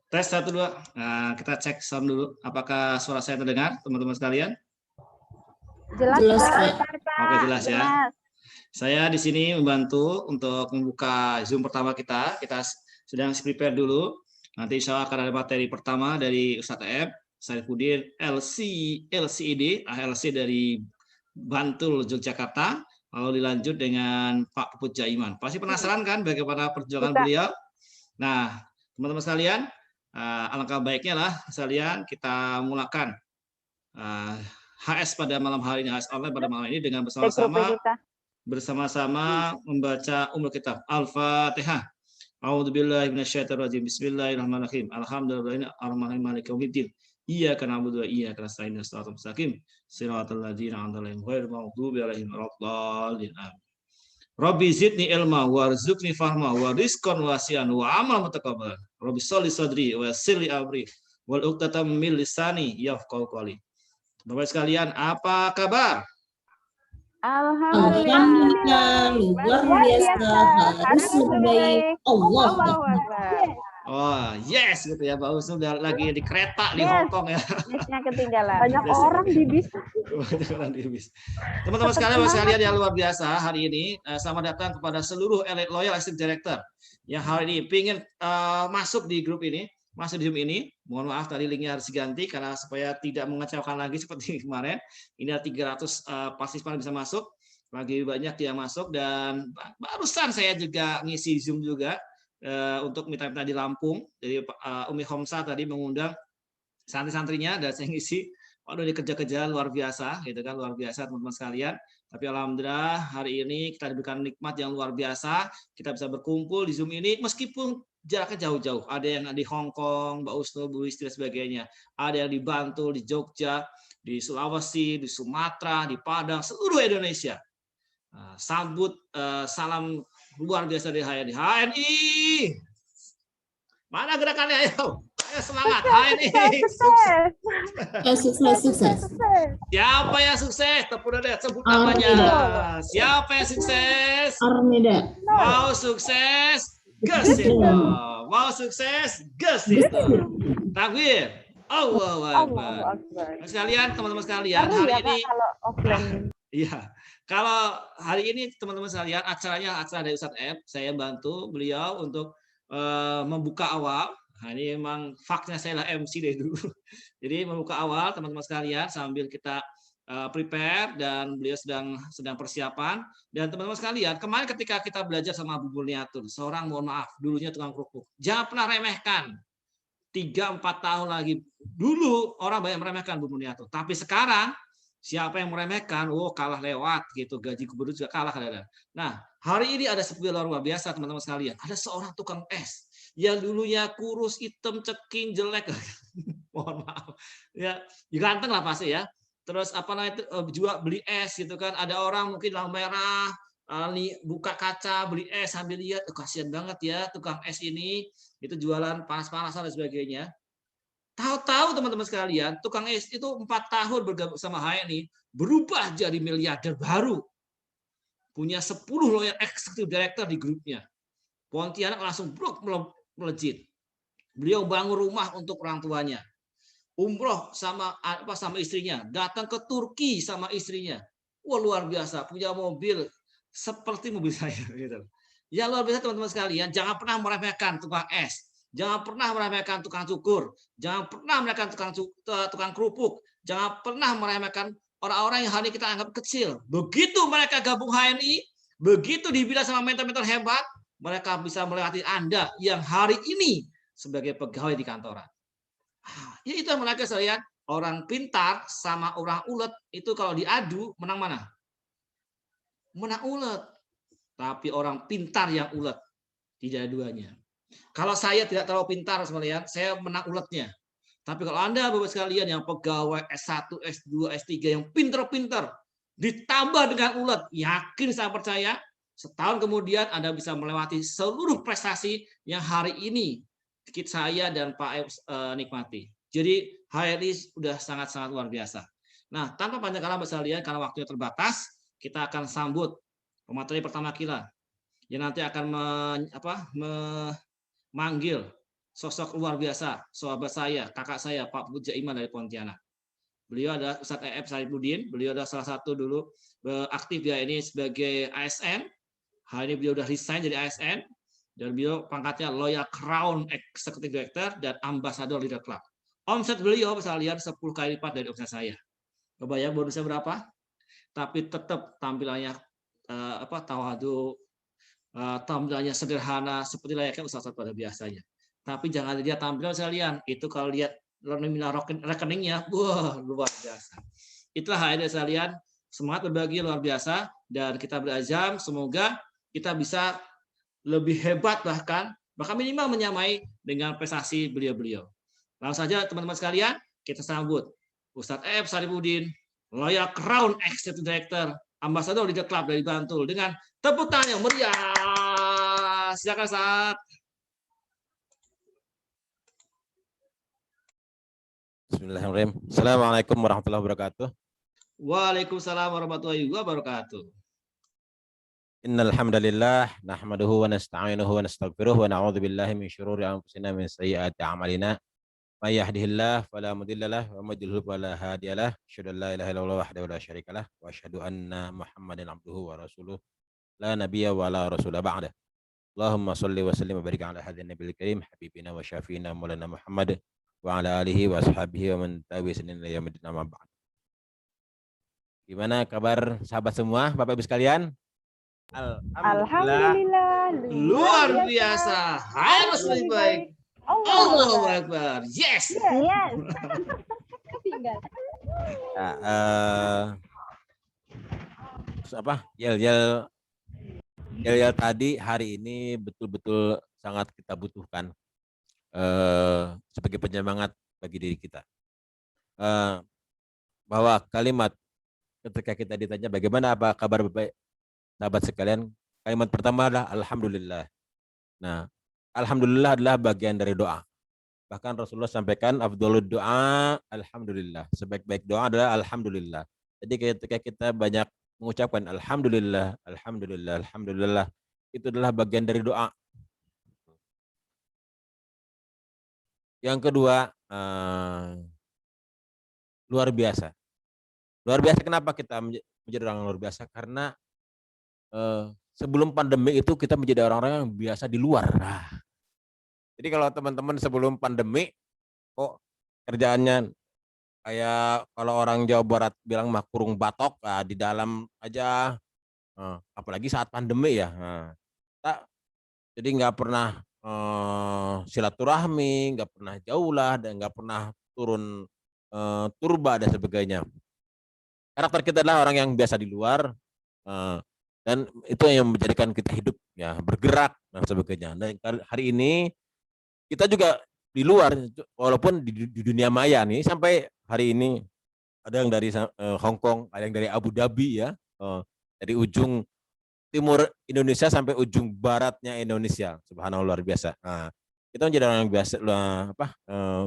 Tes 1 2. Nah, kita cek sound dulu. Apakah suara saya terdengar, teman-teman sekalian? Jelas, Jelas, Pak. Oke, jelas ya. Jelas. Saya di sini membantu untuk membuka Zoom pertama kita. Kita sedang prepare dulu. Nanti insya Allah akan ada materi pertama dari Ustadz Eb, Saifuddin LCED, LC dari Bantul, Yogyakarta. Lalu dilanjut dengan Pak Puput Jaiman. Pasti penasaran kan bagaimana perjuangan beliau? Nah, teman-teman sekalian, alangkah baiknya lah sekalian kita mulakan HS pada malam hari ini, HS online pada malam ini dengan bersama-sama membaca Ummul Kitab Al-Fatihah. A'udzubillahi minasyaitonirrajim. Bismillahirrahmanirrahim. Alhamdulillahirrahmanirrahim. Maliki yaumiddin. Iyyaka na'budu wa iyyaka nasta'in. Shiratal mustaqim. Shiratal ladzina an'amta 'alaihim ghairil maghdubi 'alaihim waladdallin. Amin. Rabbi zidni ilma warzuqni fahma wa rizqan wasi'an wa amal mutaqabbal. Rabbi sholli sadri wa yassir li amri wal 'uqdatam min lisani yafqahu qawli. Bapak sekalian, apa kabar? Alhamdulillah, luar biasa, harus lebih baik. Allah. Oh, yes gitu ya, Pak Husnu udah lagi di kereta di Hong Kong ya. Bisnya ketinggalan. Banyak orang di bis. Banyak orang di bis. Teman-teman sekalian yang luar biasa hari ini, selamat datang kepada seluruh Loyal Executive Director yang hari ini ingin masuk di grup ini, masuk di Zoom ini. Mohon maaf tadi linknya harus diganti karena supaya tidak mengecewakan lagi seperti kemarin. Ini ada 300 partisipan bisa masuk, lagi banyak yang masuk dan barusan saya juga ngisi Zoom juga. Untuk mitra-mitra di Lampung, jadi Umi Homsa tadi mengundang santri-santrinya dan saya ngisi. Waduh, dikerja-kerja luar biasa, gitu kan, luar biasa teman-teman sekalian. Tapi alhamdulillah hari ini kita diberikan nikmat yang luar biasa. Kita bisa berkumpul di Zoom ini meskipun jaraknya jauh-jauh. Ada yang di Hong Kong, Mbak Usnu, Bu Istri dan sebagainya. Ada yang di Bantul, di Jogja, di Sulawesi, di Sumatera, di Padang, seluruh Indonesia. Sambut salam luar biasa dari HNI. Mana gerakannya? Ayo, semangat HNI. Sukses. Siapa yang sukses? Tepuk tangan, sebut namanya. Siapa yang sukses? Armida. Mau sukses? Gas itu. Mau sukses? Gas itu. Takbir. Allahu Akbar. Sekalian, teman-teman sekalian, hari ini iya. Kalau hari ini teman-teman sekalian acaranya acara dari Ustadz Eb, saya bantu beliau untuk membuka awal. Nah, ini memang faknya saya lah MC dari dulu. Jadi membuka awal teman-teman sekalian sambil kita prepare dan beliau sedang persiapan. Dan teman-teman sekalian, kemarin ketika kita belajar sama Bu Murniatun, seorang mohon maaf dulunya tukang kerupuk, jangan pernah remehkan. 3-4 tahun lagi dulu orang banyak meremehkan Bu Murniatun, tapi sekarang siapa yang meremehkan, kalah lewat gitu, gaji gubernur juga kalah kadang-kadang. Nah, hari ini ada sebuah luar biasa teman-teman sekalian. Ada seorang tukang es yang dulunya kurus, hitam, ceking, jelek. Mohon maaf. Ya, ganteng lah pasti ya. Terus apa namanya itu beli es gitu kan. Ada orang mungkin lampu merah, buka kaca beli es sambil lihat, kasihan banget ya tukang es ini, itu jualan panas-panasan dan sebagainya. Tahu-tahu teman-teman sekalian, tukang es itu 4 tahun bergabung sama HNI, berubah jadi miliarder baru. Punya 10 lawyer executive director di grupnya. Pontianak langsung melejit. Beliau bangun rumah untuk orang tuanya. Umroh sama istrinya. Datang ke Turki sama istrinya. Wah, luar biasa. Punya mobil seperti mobil saya. Gitu. Ya luar biasa teman-teman sekalian. Jangan pernah meremehkan tukang es. Jangan pernah meremehkan tukang cukur. Jangan pernah meremehkan tukang kerupuk. Jangan pernah meremehkan orang-orang yang hari ini kita anggap kecil. Begitu mereka gabung HNI, begitu dibilang sama mentor-mentor hebat, mereka bisa melewati Anda yang hari ini sebagai pegawai di kantoran. Ya itu yang mereka sekalian. Orang pintar sama orang ulet itu kalau diadu menang mana? Menang ulet. Tapi orang pintar yang ulet tidak duanya. Kalau saya tidak terlalu pintar sekalian, saya menang uletnya. Tapi kalau Anda Bapak sekalian yang pegawai S1, S2, S3 yang pintar-pintar ditambah dengan ulet, yakin saya percaya setahun kemudian Anda bisa melewati seluruh prestasi yang hari ini saya dan Pak nikmati. Jadi HRI sudah sangat-sangat luar biasa. Nah, tanpa panjang kala Bapak sekalian, karena waktunya terbatas, kita akan sambut pemateri pertama kita yang nanti akan manggil sosok luar biasa, sahabat saya, kakak saya, Pak Puja Iman dari Pontianak. Beliau adalah Ustadz E.F. Saripudin, beliau adalah salah satu dulu aktif ya ini sebagai ASN. Hari ini beliau udah resign jadi ASN dan beliau pangkatnya Loyal Crown Executive Director dan Ambassador Leader Club. Omset beliau bisa lihat 10 kali lipat dari omset saya. Kebayang bonusnya berapa? Tapi tetap tampilannya tawadu, tampilannya sederhana seperti layaknya usaha pada biasanya. Tapi jangan dilihat tampilan sekalian, itu kalau lihat nominal rekeningnya, wah luar biasa. Itulah hal sekalian, semangat berbagi luar biasa dan kita berazam semoga kita bisa lebih hebat bahkan minimal menyamai dengan prestasi beliau-beliau. Langsung saja teman-teman sekalian, kita sambut Ustadz E.F. Saripudin, Loyal Crown Executive Director, Ambassador Leader Club dari Bantul dengan tepuk tangan yang meriah. Silakan saat. Bismillahirrahmanirrahim. Assalamualaikum warahmatullahi wabarakatuh. Waalaikumsalam warahmatullahi wabarakatuh. Innal hamdalillah nahmaduhu wa nasta'inuhu wa nastaghfiruh wa na'udzu billahi min syururi anfusina min sayyiati a'malina. May yahdihillahu fala mudhillalah wa may yudhlil fala hadiyalah. Asyhadu an la ilaha illallah wahdahu la syarikalah wa asyhadu anna Muhammadan abduhu wa rasuluh. La nabiyya wa la rasula ba'da. Allahumma shalli wa sallim wa barik ala hadzal nabiyil karim habibina wa syafiina maulana Muhammad wa ala alihi wa ashabihi wa man tabi'in ila yaumil amma ba'd. Gimana kabar sahabat semua, Bapak Ibu sekalian? Alhamdulillah. Luar biasa. Harus lebih baik. Allahu Akbar. Yes. Yes. Yel tadi hari ini betul-betul sangat kita butuhkan sebagai penyemangat bagi diri kita. Bahwa kalimat ketika kita ditanya bagaimana apa kabar baik sahabat sekalian, kalimat pertama adalah alhamdulillah. Nah, alhamdulillah adalah bagian dari doa. Bahkan Rasulullah sampaikan afdhalud doa alhamdulillah. Sebaik-baik doa adalah alhamdulillah. Jadi ketika kita banyak mengucapkan alhamdulillah, alhamdulillah, alhamdulillah, itu adalah bagian dari doa. Yang kedua, luar biasa. Luar biasa kenapa kita menjadi orang luar biasa? Karena sebelum pandemi itu kita menjadi orang-orang yang biasa di luar. Nah, jadi kalau teman-teman sebelum pandemi, kok kerjaannya kayak kalau orang Jawa Barat bilang mah kurung batok, nah, di dalam aja, apalagi saat pandemi ya. Nah, jadi nggak pernah silaturahmi, nggak pernah jaulah, dan nggak pernah turun turba dan sebagainya. Karakter kita adalah orang yang biasa di luar, dan itu yang menjadikan kita hidup, ya, bergerak dan sebagainya. Dan hari ini kita juga di luar, walaupun di dunia maya nih, sampai hari ini ada yang dari Hong Kong, ada yang dari Abu Dhabi ya, dari ujung timur Indonesia sampai ujung baratnya Indonesia, subhanallah luar biasa. Nah, kita menjadi orang yang biasa,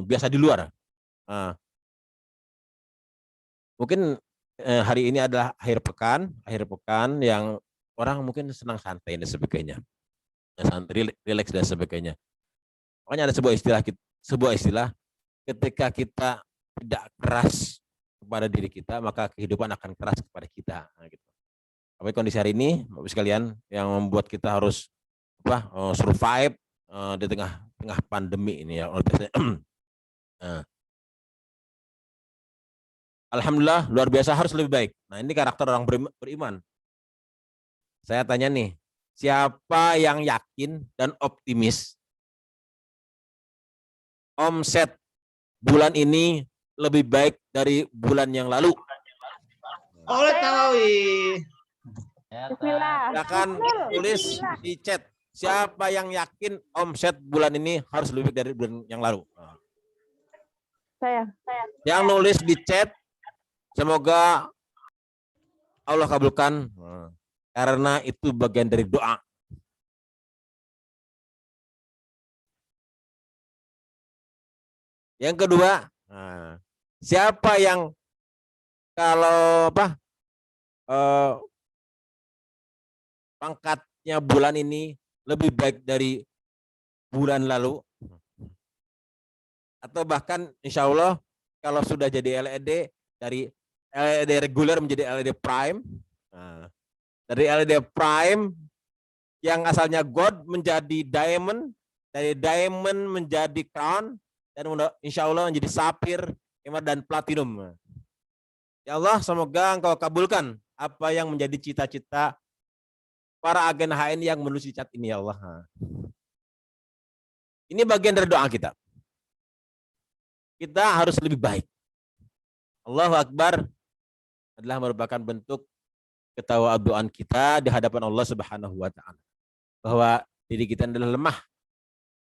biasa di luar. Mungkin hari ini adalah akhir pekan yang orang mungkin senang santai dan sebagainya, rileks dan sebagainya. Makanya ada sebuah istilah ketika kita tidak keras kepada diri kita, maka kehidupan akan keras kepada kita. Nah, gitu. Tapi kondisi hari ini, Bapak sekalian, yang membuat kita harus survive di tengah pandemi ini ya. Alhamdulillah luar biasa, harus lebih baik. Nah, ini karakter orang beriman. Saya tanya nih, siapa yang yakin dan optimis omset bulan ini lebih baik dari bulan yang lalu? Oleh Tawawi. Bismillah. Silakan tulis di chat, siapa yang yakin omset bulan ini harus lebih baik dari bulan yang lalu? Saya. Yang nulis di chat, semoga Allah kabulkan, karena itu bagian dari doa. Yang kedua, siapa yang kalau pangkatnya bulan ini lebih baik dari bulan lalu? atau bahkan insya Allah kalau sudah jadi LED dari LED reguler menjadi LED prime, nah, dari LED prime yang asalnya gold menjadi diamond, dari diamond menjadi crown, dan insya Allah menjadi sapphire, emerald, dan platinum. Ya Allah, semoga Engkau kabulkan apa yang menjadi cita-cita para agen HN yang menulis cat ini, ya Allah. Ini bagian dari doa kita. Kita harus lebih baik. Allahu Akbar adalah merupakan bentuk ketawaduan kita di hadapan Allah Subhanahu wa taala. Bahwa diri kita adalah lemah.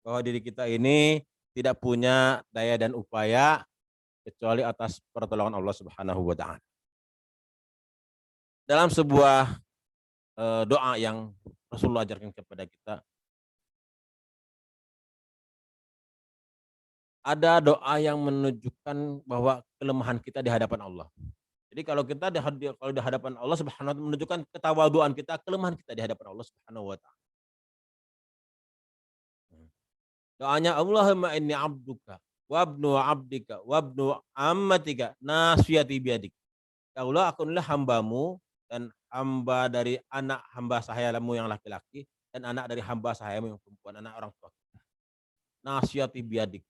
Bahwa diri kita ini tidak punya daya dan upaya kecuali atas pertolongan Allah Subhanahu wa taala. Dalam sebuah doa yang Rasulullah ajarkan kepada kita, ada doa yang menunjukkan bahwa kelemahan kita di hadapan Allah. Jadi kalau kita di hadapan Allah Subhanahu wa taala, menunjukkan ketawaduan kita, kelemahan kita di hadapan Allah Subhanahu wa taala. Doanya, Allahumma inni abduka wabnu abdika wabnu ammatika nasiyati biadik. Ya Allah, aku adalah hambamu dan hamba dari anak hamba sahayamu yang laki-laki dan anak dari hamba sahayamu yang perempuan, anak orang tua kita. Nasiyati biadik.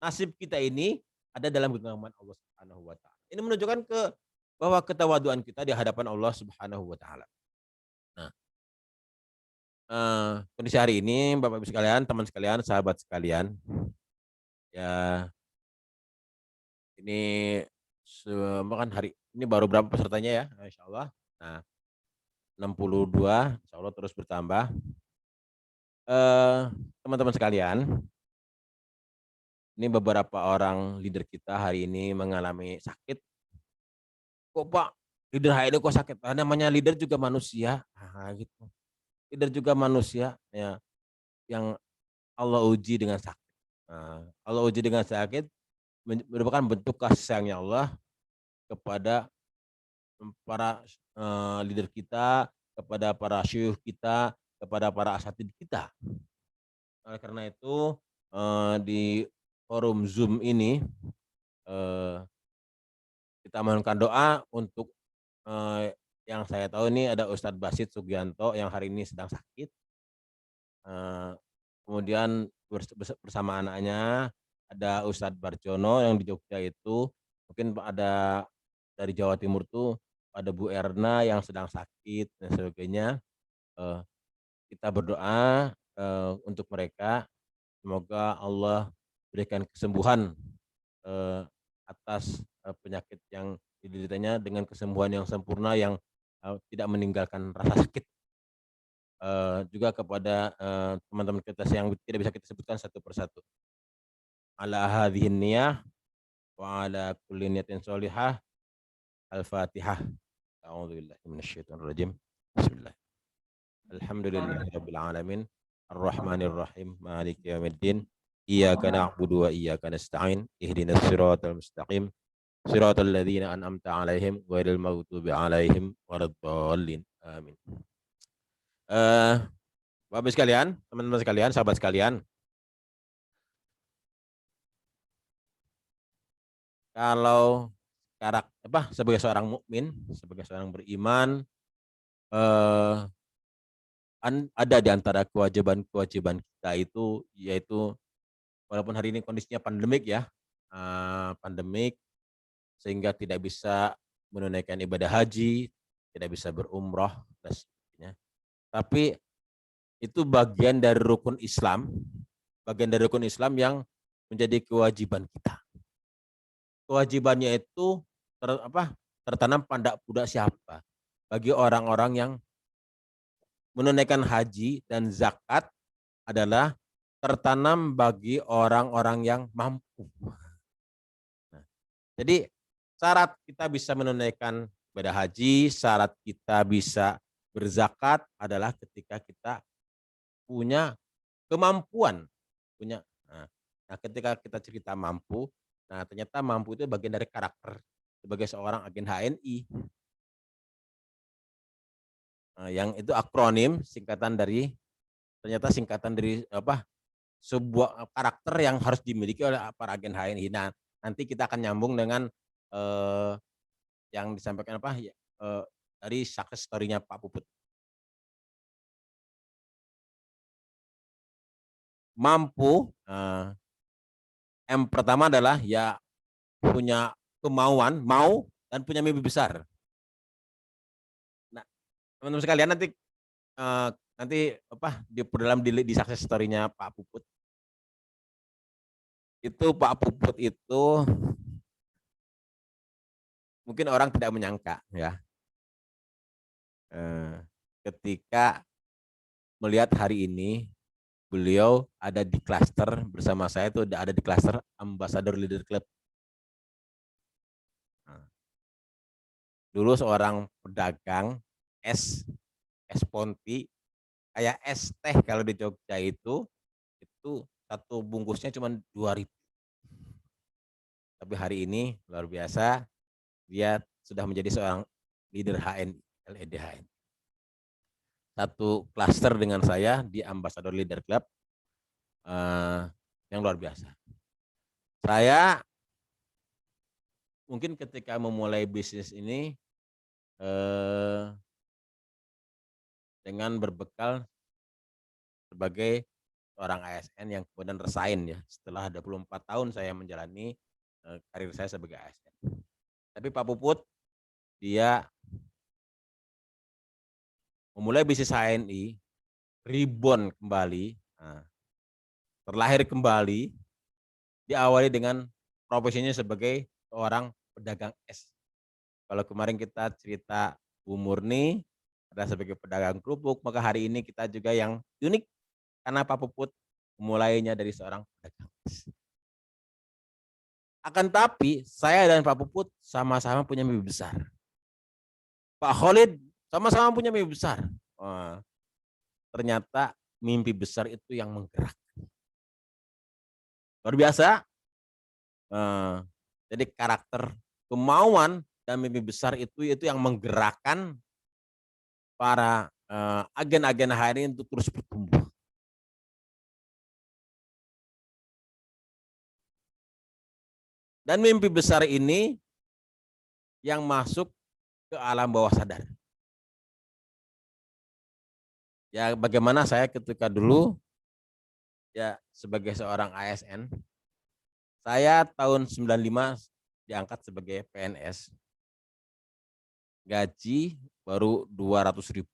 Nasib kita ini ada dalam genggaman Allah Subhanahu wa taala. Ini menunjukkan bahwa ketawaduan kita di hadapan Allah Subhanahu wa taala. Nah, kondisi hari ini Bapak Ibu sekalian, teman sekalian, sahabat sekalian, ya ini kan hari ini baru berapa pesertanya ya, insya Allah. Nah, 62, insya Allah terus bertambah. Teman-teman sekalian, ini beberapa orang leader kita hari ini mengalami sakit. Kok Pak, leader HID kok sakit? Namanya leader juga manusia, gitu. Leader juga manusia, ya, yang Allah uji dengan sakit. Allah uji dengan sakit merupakan bentuk kasih sayangnya Allah kepada para leader kita, kepada para syuyukh kita, kepada para asatid kita. Oleh karena itu di forum Zoom ini kita mohonkan doa untuk yang saya tahu ini ada Ustadz Basit Sugianto yang hari ini sedang sakit. Kemudian bersama anaknya ada Ustadz Barjono yang di Jogja itu, mungkin ada dari Jawa Timur tuh ada Bu Erna yang sedang sakit dan sebagainya. Kita berdoa untuk mereka, semoga Allah berikan kesembuhan atas penyakit yang dideritanya dengan kesembuhan yang sempurna yang tidak meninggalkan rasa sakit. Juga kepada teman-teman kita yang tidak bisa kita sebutkan satu persatu. Ala hadhihin niyah wa ala kulli niyatin sholihah. Al-Fatihah. A'udzubillahi minasyaitonir rajim. Bismillah. Alhamdulillahirabbil alamin. Arrahmanir rahim. Maliki yaumiddin. Iyyaka na'budu wa iyyaka nasta'in. Ihdinas siratal mustaqim. Siratal ladzina an'amta 'alaihim ghairil maghdubi 'alaihim waladdallin. Amin. Bapak sekalian, teman-teman sekalian, sahabat sekalian. Kalau sebagai seorang mukmin, sebagai seorang beriman, ada di antara kewajiban-kewajiban kita itu, yaitu walaupun hari ini kondisinya pandemik ya, pandemik sehingga tidak bisa menunaikan ibadah haji, tidak bisa berumroh dan sebagainya. Tapi itu bagian dari rukun Islam, yang menjadi kewajiban kita. Kewajibannya itu tertanam pada budak siapa? Bagi orang-orang yang menunaikan haji dan zakat adalah tertanam bagi orang-orang yang mampu. Nah, jadi syarat kita bisa menunaikan ibadah haji, syarat kita bisa berzakat adalah ketika kita punya kemampuan, nah ketika kita cerita mampu, nah ternyata mampu itu bagian dari karakter sebagai seorang agen HNI. Yang itu akronim singkatan dari sebuah karakter yang harus dimiliki oleh para agen HNI. Nah, nanti kita akan nyambung dengan yang disampaikan dari success story-nya Pak Puput. Mampu, yang pertama adalah ya punya kemauan, mau dan punya mimpi besar. Nah, teman-teman sekalian nanti di success story-nya Pak Puput. Itu Pak Puput itu mungkin orang tidak menyangka ya. Ketika melihat hari ini beliau ada di klaster bersama saya itu ada di klaster Ambassador Leader Club. Dulu seorang pedagang es ponti kayak es teh kalau di Jogja itu satu bungkusnya cuma 2.000. Tapi hari ini luar biasa, dia sudah menjadi seorang leader HNI, LED HNI. Satu klaster dengan saya di Ambassador Leader Club yang luar biasa. Saya mungkin ketika memulai bisnis ini dengan berbekal sebagai seorang ASN yang kemudian resign ya. Setelah 24 tahun saya menjalani karir saya sebagai ASN. Tapi Pak Puput dia memulai bisnis HNI, reborn kembali, terlahir kembali, diawali dengan profesinya sebagai seorang pedagang es. Kalau kemarin kita cerita Bu Murni adalah sebagai pedagang kerupuk, maka hari ini kita juga yang unik karena Pak Puput memulainya dari seorang pedagang es. Akan tapi saya dan Pak Puput sama-sama punya mimpi besar. Pak Khalid sama-sama punya mimpi besar. Ternyata mimpi besar itu yang menggerakkan. Luar biasa. Jadi karakter, kemauan dan mimpi besar itu yang menggerakkan para agen-agen HNI untuk terus bertumbuh. Dan mimpi besar ini yang masuk ke alam bawah sadar. Ya bagaimana saya ketika dulu ya sebagai seorang ASN, saya tahun 95 diangkat sebagai PNS. Gaji baru 200.000.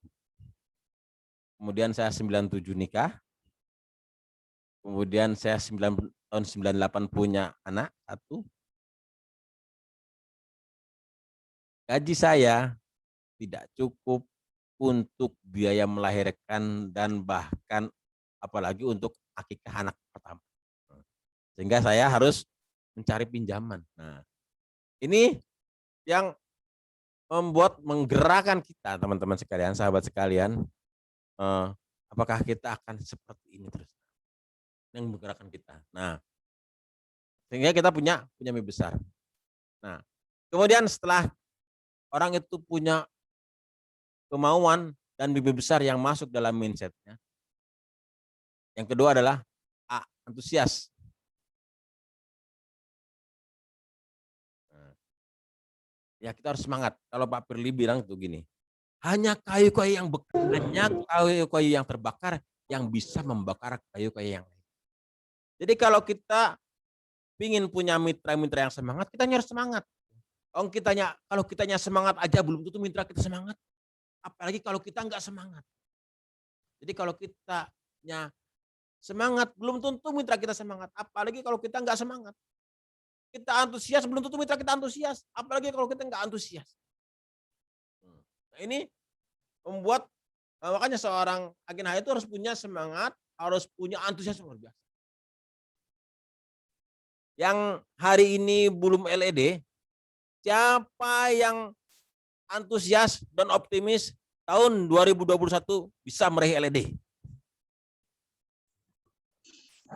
Kemudian saya 97 nikah. Kemudian saya tahun 98 punya anak satu. Gaji saya tidak cukup untuk biaya melahirkan dan bahkan apalagi untuk akikah anak pertama. Sehingga saya harus mencari pinjaman. Nah, ini yang menggerakkan kita, teman-teman sekalian, sahabat sekalian. Apakah kita akan seperti ini terus? Yang menggerakkan kita. Nah, sehingga kita punya mimpi besar. Nah, kemudian setelah orang itu punya kemauan dan mimpi besar yang masuk dalam mindsetnya. Yang kedua adalah antusias. Ya kita harus semangat. Kalau Pak Firly bilang tuh gini, hanya kayu-kayu yang terbakar yang bisa membakar kayu-kayu yang lain. Jadi kalau kita ingin punya mitra-mitra yang semangat, kita harus semangat. Kalau kitanya semangat aja belum tentu mitra kita semangat. Apalagi kalau kita nggak semangat. Jadi kalau kitanya semangat belum tentu mitra kita semangat. Apalagi kalau kita nggak semangat. Kita antusias belum tentu mitra kita antusias. Apalagi kalau kita nggak antusias. Nah, ini membuat makanya seorang agen HNI itu harus punya semangat, harus punya antusias luar biasa. Yang hari ini belum LED, siapa yang antusias dan optimis tahun 2021 bisa meraih LED?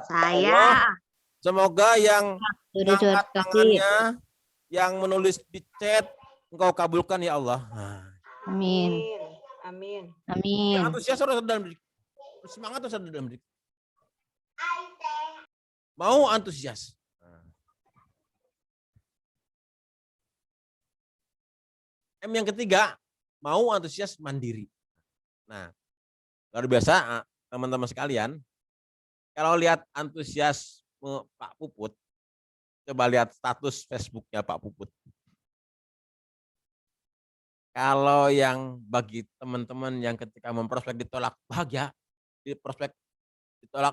Saya. Semoga yang angkat tangannya, yang menulis di chat, Engkau kabulkan ya Allah. Amin. Amin. Amin. Yang antusias harus ada dalam diri. Semangat harus ada dalam diri. mau antusias. M yang ketiga, mau antusias mandiri. Nah, luar biasa teman-teman sekalian, kalau lihat antusias Pak Puput, coba lihat status Facebooknya Pak Puput. Kalau yang bagi teman-teman yang ketika memprospek ditolak bahagia,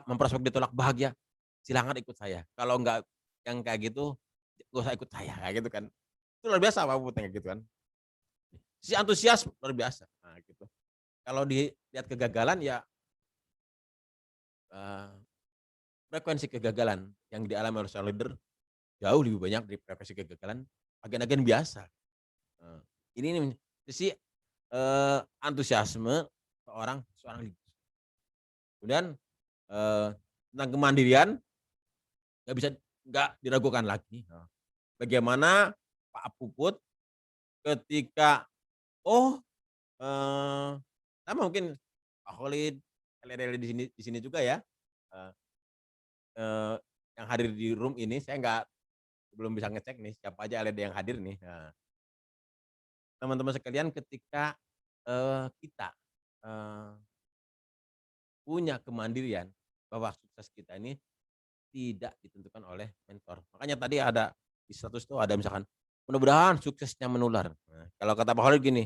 memprospek ditolak bahagia, silakan ikut saya. Kalau enggak yang kayak gitu, gak usah ikut saya, kayak gitu kan. Itu luar biasa Pak Puput kayak gitu kan. Si antusias luar biasa. Nah, gitu. Kalau dilihat kegagalan ya frekuensi kegagalan yang dialami oleh seorang leader jauh lebih banyak dari frekuensi kegagalan agen-agen biasa. Ini sisi antusiasme seorang leader. Kemudian tentang kemandirian nggak diragukan lagi. Bagaimana Pak Puput ketika sama mungkin Pak Khalid, LED di sini juga ya. Yang hadir di room ini saya belum bisa ngecek nih siapa aja LED yang hadir nih. Nah, teman-teman sekalian, ketika kita punya kemandirian bahwa sukses kita ini tidak ditentukan oleh mentor. Makanya tadi ada di status itu ada misalkan mudah-mudahan suksesnya menular. Nah, kalau kata Pak Khalid gini,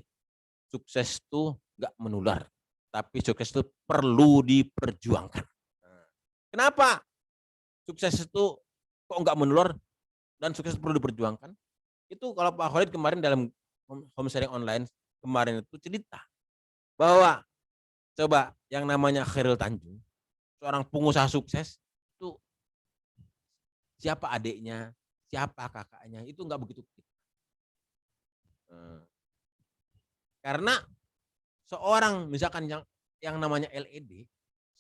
sukses itu nggak menular, tapi sukses itu perlu diperjuangkan. Nah, kenapa sukses itu kok nggak menular dan sukses perlu diperjuangkan? Itu kalau Pak Khalid kemarin dalam home sharing online kemarin itu cerita bahwa coba yang namanya Khairil Tanjung, seorang pengusaha sukses, itu siapa adiknya, siapa kakaknya, itu nggak begitu. Karena seorang misalkan yang namanya LED,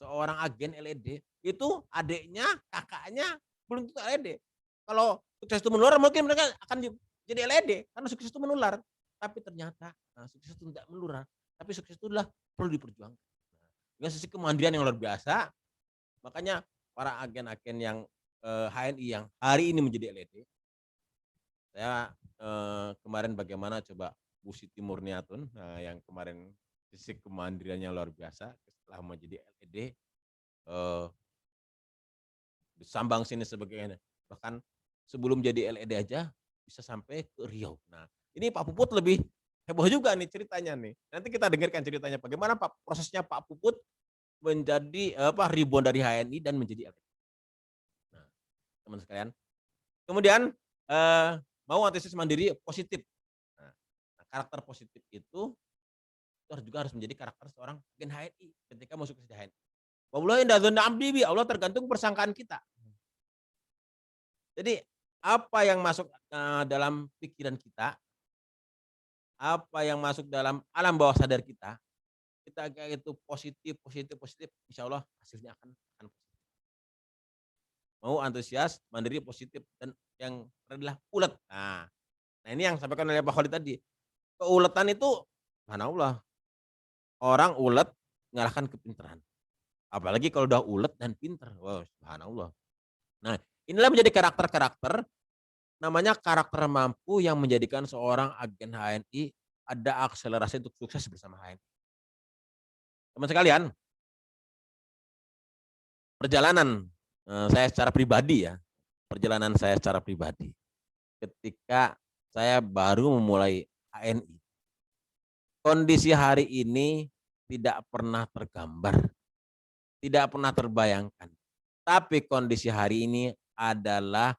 seorang agen LED itu adiknya, kakaknya belum tentu LED. Kalau sukses itu menular mungkin mereka akan jadi LED karena sukses itu menular. Tapi ternyata sukses itu tidak menular. Tapi sukses itu adalah perlu diperjuangkan. Dengan sisi kemandirian yang luar biasa, makanya para agen-agen yang HNI yang hari ini menjadi LED, saya kemarin bagaimana coba Bu Siti Murniatun yang kemarin sisi kemandiriannya luar biasa setelah menjadi LED, Sambang sini sebagainya, bahkan sebelum jadi LED aja bisa sampai ke Riau. Nah, ini Pak Puput lebih heboh juga nih ceritanya nih. Nanti kita dengarkan ceritanya bagaimana prosesnya Pak Puput menjadi ribuan dari HNI dan menjadi LED. Nah, teman sekalian. Kemudian mau antusias mandiri positif. Nah, karakter positif itu juga harus menjadi karakter seorang agen HNI ketika mau sukses di HNI. Wallahi inda dzanna abdi bi, Allah tergantung persangkaan kita. Jadi apa yang masuk dalam pikiran kita, apa yang masuk dalam alam bawah sadar kita kayak itu positif, insya Allah hasilnya akan positif. Mau antusias, mandiri, positif, dan yang adalah ulet. Nah ini yang sampaikan oleh Pak Khalid tadi. Keuletan itu, subhanallah, orang ulet mengalahkan kepintaran. Apalagi kalau udah ulet dan pintar. Wow, subhanallah. Nah, inilah menjadi karakter-karakter, namanya karakter mampu yang menjadikan seorang agen HNI ada akselerasi untuk sukses bersama HNI. Teman sekalian, perjalanan saya secara pribadi ya, ketika saya baru memulai HNI, kondisi hari ini tidak pernah tergambar, tidak pernah terbayangkan. Tapi kondisi hari ini adalah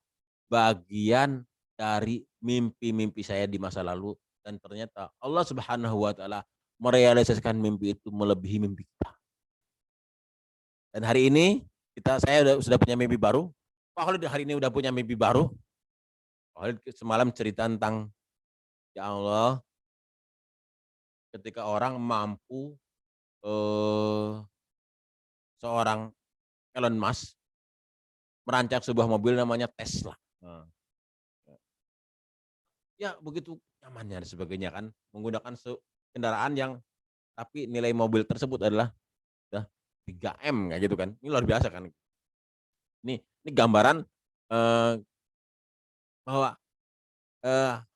bagian dari mimpi-mimpi saya di masa lalu, dan ternyata Allah Subhanahu wa taala merealisasikan mimpi itu melebihi mimpi kita. Dan hari ini saya sudah punya mimpi baru. Pak Khalid hari ini udah punya mimpi baru. Pak Khalid semalam cerita tentang, ya Allah, ketika orang mampu seorang Elon Musk merancang sebuah mobil namanya Tesla. Ya begitu nyamannya dan sebagainya kan, menggunakan kendaraan yang tapi nilai mobil tersebut adalah 3M kayak gitu kan. Ini luar biasa kan. Ini gambaran bahwa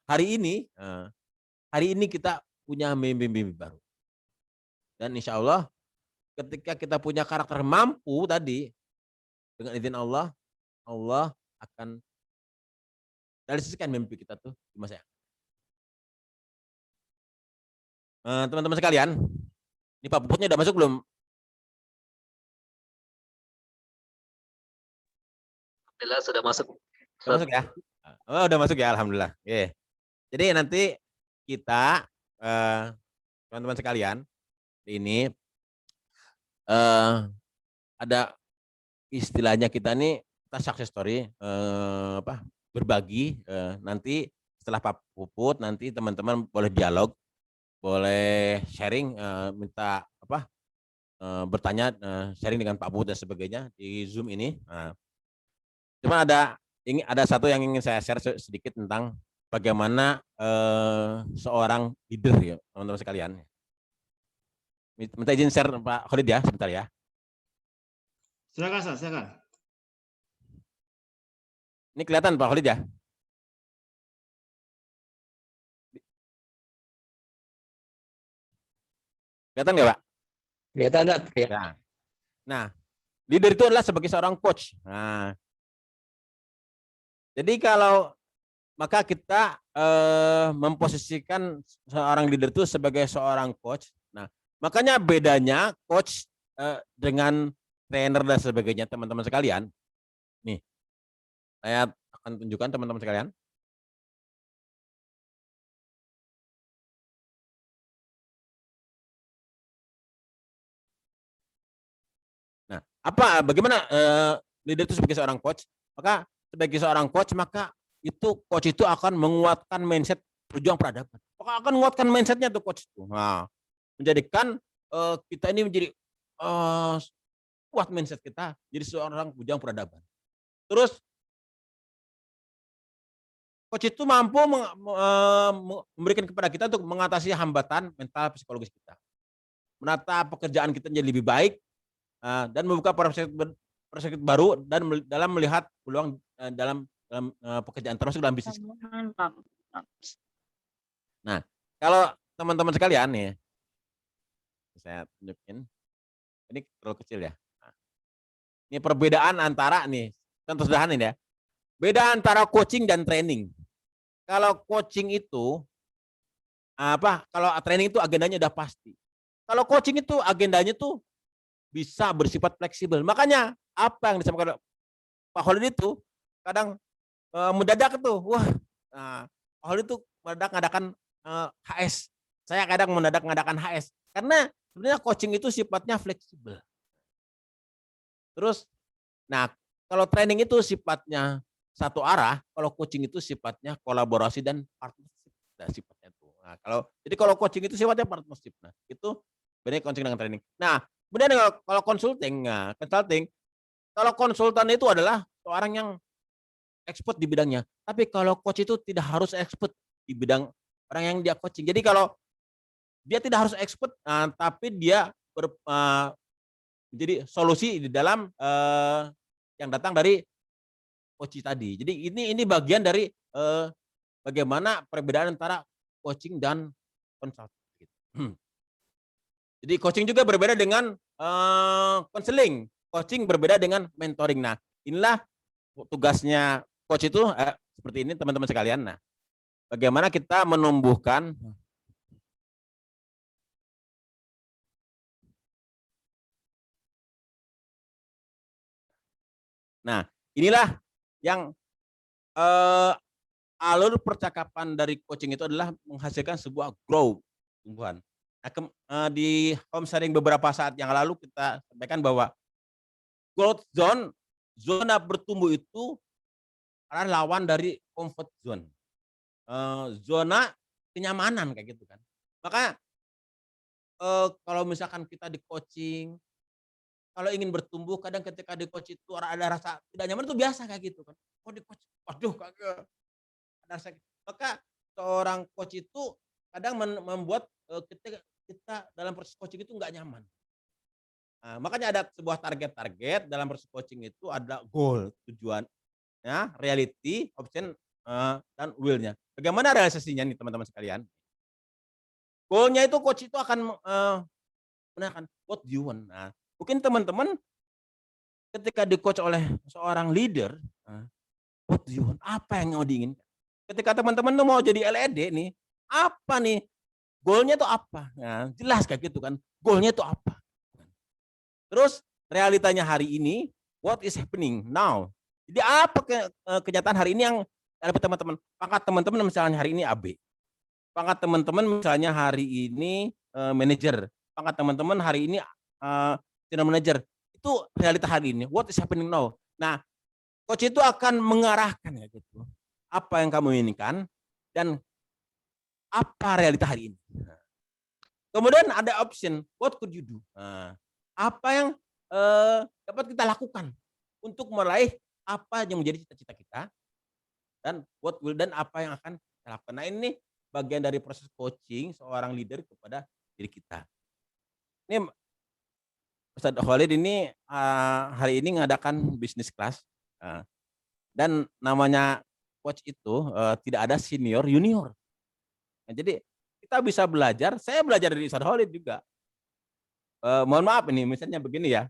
hari ini kita punya mimpi-mimpi baru. Dan insya Allah ketika kita punya karakter mampu tadi, dengan izin Allah, Allah akan realisasikan mimpi kita tuh di masa yang teman-teman sekalian, ini Pak Puputnya udah masuk belum? Alhamdulillah sudah masuk. Udah masuk ya? Oh, udah masuk ya, alhamdulillah. Oke. Jadi nanti kita teman-teman sekalian ini ada istilahnya kita nih kita success story berbagi nanti setelah Pak Puput nanti teman-teman boleh dialog, boleh sharing, minta bertanya, sharing dengan Pak Puput dan sebagainya di Zoom ini. Cuma ada satu yang ingin saya share sedikit tentang bagaimana seorang leader ya teman-teman sekalian. Minta izin share Pak Khalid ya sebentar ya. Silakan, silakan. Ini kelihatan Pak Khalid ya? Kelihatan nggak Pak? Kelihatan enggak? Ya. Nah, leader itu adalah sebagai seorang coach. Nah, jadi maka kita memposisikan seorang leader itu sebagai seorang coach. Nah, makanya bedanya coach dengan trainer dan sebagainya teman-teman sekalian. Nih, saya akan tunjukkan teman-teman sekalian. Nah, bagaimana leader itu sebagai seorang coach? Maka sebagai seorang coach, maka coach itu akan menguatkan mindset pejuang peradaban. Maka akan menguatkan mindsetnya tuh coach itu. Nah, menjadikan kita ini menjadi kuat mindset kita jadi seorang pejuang peradaban. Terus coach itu mampu memberikan kepada kita untuk mengatasi hambatan mental psikologis kita, menata pekerjaan kita menjadi lebih baik dan membuka perspektif baru dan dalam melihat peluang dalam pekerjaan termasuk dalam bisnis. Nah, kalau teman-teman sekalian nih, saya tunjukin, ini terlalu kecil ya. Ini perbedaan antara nih, contoh sederhana ini ya. Beda antara coaching dan training. Kalau coaching itu kalau training itu agendanya udah pasti. Kalau coaching itu agendanya tuh bisa bersifat fleksibel. Makanya apa yang disampaikan Pak Khalid itu kadang mendadak tuh. Wah, Pak Khalid itu mendadak ngadakan HS. Saya kadang mendadak ngadakan HS. Karena sebenarnya coaching itu sifatnya fleksibel. Terus, nah kalau training itu sifatnya satu arah, kalau coaching itu sifatnya kolaborasi dan partnership. Nah, sifatnya itu. Nah, kalau coaching itu sifatnya partnership. Nah, itu bedanya coaching dengan training. Nah, kemudian kalau consulting, kalau konsultan itu adalah seorang yang expert di bidangnya. Tapi kalau coach itu tidak harus expert di bidang orang yang dia coaching. Jadi kalau dia tidak harus expert, tapi dia menjadi solusi di dalam yang datang dari coach tadi. Jadi ini bagian dari bagaimana perbedaan antara coaching dan consulting. Jadi coaching juga berbeda dengan counseling. Coaching berbeda dengan mentoring. Nah, inilah tugasnya coach itu seperti ini teman-teman sekalian. Nah, bagaimana kita menumbuhkan Nah, inilah yang alur percakapan dari coaching itu adalah menghasilkan sebuah growth, tumbuhan. Nah, di home sharing beberapa saat yang lalu kita sampaikan bahwa growth zone, zona bertumbuh itu adalah lawan dari comfort zone. Zona kenyamanan kayak gitu kan. Maka kalau misalkan kita di coaching, kalau ingin bertumbuh, kadang ketika di coach itu ada rasa tidak nyaman itu biasa kayak gitu kan. Oh di coach, waduh kagak ada rasa. Maka seorang coach itu kadang membuat kita dalam proses coaching itu nggak nyaman. Makanya ada sebuah target-target dalam proses coaching itu ada goal, tujuannya, reality, option, dan will-nya. Bagaimana realisasinya nih teman-teman sekalian? Goal-nya itu coach itu akan menanyakan what do you want. Nah, mungkin teman-teman ketika di-coach oleh seorang leader, what do you want? Apa yang mau diinginkan? Ketika teman-teman tuh mau jadi LED nih, apa nih? Goal-nya itu apa? Nah, jelas kayak gitu kan. Goal-nya itu apa? Terus realitanya hari ini, what is happening now? Jadi apa kenyataan hari ini yang ada teman-teman? Pangkat teman-teman misalnya hari ini AB. Pangkat teman-teman misalnya hari ini manajer. Pangkat teman-teman hari ini general manager. Itu realita hari ini. What is happening now? Nah, coach itu akan mengarahkan ya gitu. Apa yang kamu inginkan dan apa realita hari ini. Kemudian ada option, what could you do? Apa yang dapat kita lakukan untuk meraih apa yang menjadi cita-cita kita dan what will dan apa yang akan kita lakukan. Nah, ini bagian dari proses coaching seorang leader kepada diri kita. Ini Ustaz Khalid ini hari ini mengadakan bisnis class dan namanya coach itu tidak ada senior junior. Nah, jadi kita bisa belajar. Saya belajar dari Ustaz Khalid juga. Mohon maaf ini misalnya begini ya.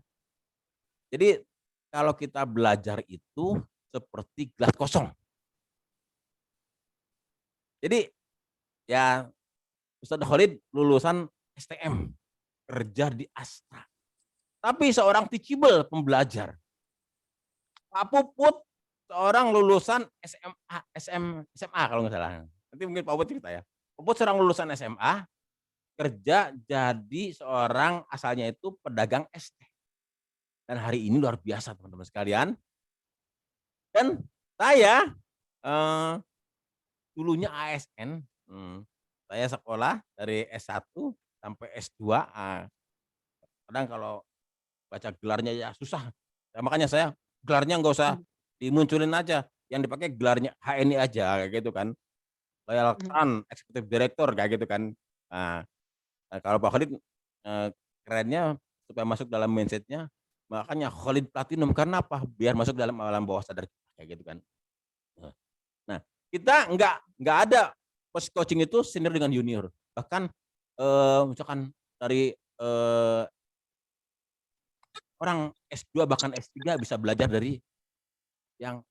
Jadi kalau kita belajar itu seperti gelas kosong. Jadi ya Ustaz Khalid lulusan STM, kerja di Astra. Tapi seorang teachable pembelajar. Pak Puput seorang lulusan SMA kalau nggak salah. Nanti mungkin Pak Puput cerita ya. Pak Puput seorang lulusan SMA, kerja jadi seorang asalnya itu pedagang es teh. Dan hari ini luar biasa teman-teman sekalian. Dan saya dulunya ASN, saya sekolah dari S1 sampai S2. Kadang kalau baca gelarnya ya susah. Nah, makanya saya gelarnya nggak usah dimunculin aja, yang dipakai gelarnya HNI aja kayak gitu kan. Loyal Crown, Executive Director kayak gitu kan. Nah, kalau Pak Khalid kerennya supaya masuk dalam mindsetnya, makanya Khalid Platinum karena apa? Biar masuk dalam alam bawah sadar kayak gitu kan. Nah, kita nggak ada proses coaching itu senior dengan junior. Bahkan misalkan dari orang S2 bahkan S3 bisa belajar dari yang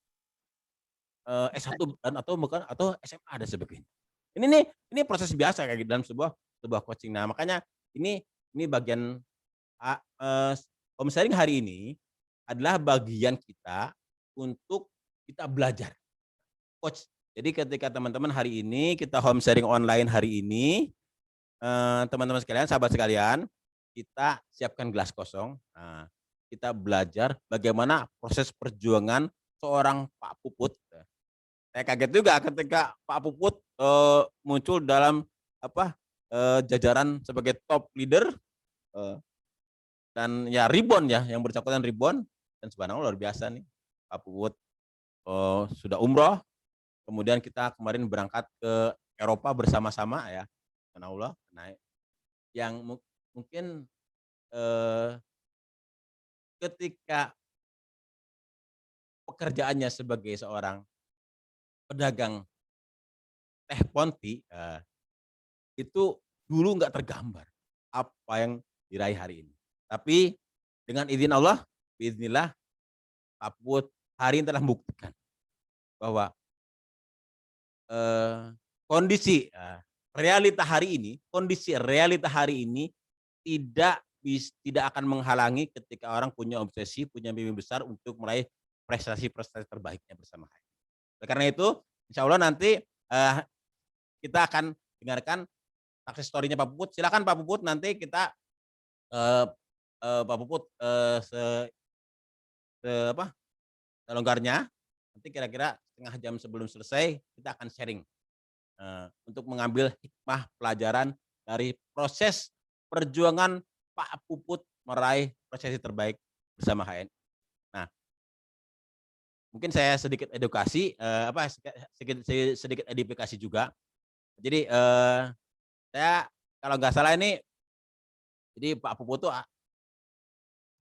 S1 dan atau SMA dan sebagainya. Ini proses biasa kayak gitu dalam sebuah coaching. Nah, makanya ini bagian home sharing hari ini adalah bagian kita untuk kita belajar. Coach. Jadi ketika teman-teman hari ini kita home sharing online hari ini, teman-teman sekalian, sahabat sekalian, kita siapkan gelas kosong. Nah, kita belajar bagaimana proses perjuangan seorang Pak Puput. Saya kaget juga ketika Pak Puput muncul dalam jajaran sebagai top leader dan ya Ribbon ya, yang bersangkutan Ribbon, dan subhanallah luar biasa nih Pak Puput sudah umroh, kemudian kita kemarin berangkat ke Eropa bersama-sama ya, subhanallah. Nah, yang mungkin ketika pekerjaannya sebagai seorang pedagang teh Ponti itu dulu nggak tergambar apa yang diraih hari ini. Tapi dengan izin Allah, biiznillah, Pak Puput hari ini telah membuktikan bahwa kondisi realita hari ini tidak akan menghalangi ketika orang punya obsesi, punya mimpi besar untuk meraih prestasi-prestasi terbaiknya bersama. Karena itu, insya Allah nanti kita akan dengarkan sukses story-nya Pak Puput. Silakan Pak Puput, nanti kita Pak Puput selonggarnya. Nanti kira-kira setengah jam sebelum selesai kita akan sharing untuk mengambil hikmah pelajaran dari proses perjuangan Pak Puput meraih prestasi terbaik bersama HNI. Nah, mungkin saya sedikit edukasi, sedikit edifikasi juga. Jadi saya kalau nggak salah ini, jadi Pak Puput tuh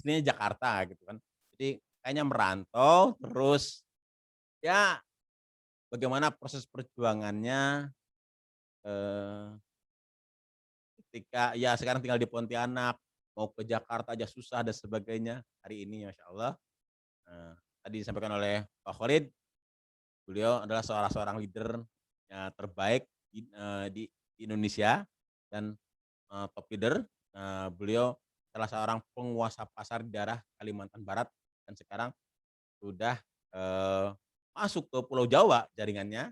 aslinya Jakarta gitu kan. Jadi kayaknya merantau terus ya bagaimana proses perjuangannya ketika ya sekarang tinggal di Pontianak, mau ke Jakarta aja susah dan sebagainya. Hari ini Masya Allah tadi disampaikan oleh Pak Khalid, beliau adalah seorang leader terbaik di Indonesia dan top leader. Beliau salah seorang penguasa pasar di daerah Kalimantan Barat dan sekarang sudah masuk ke Pulau Jawa jaringannya.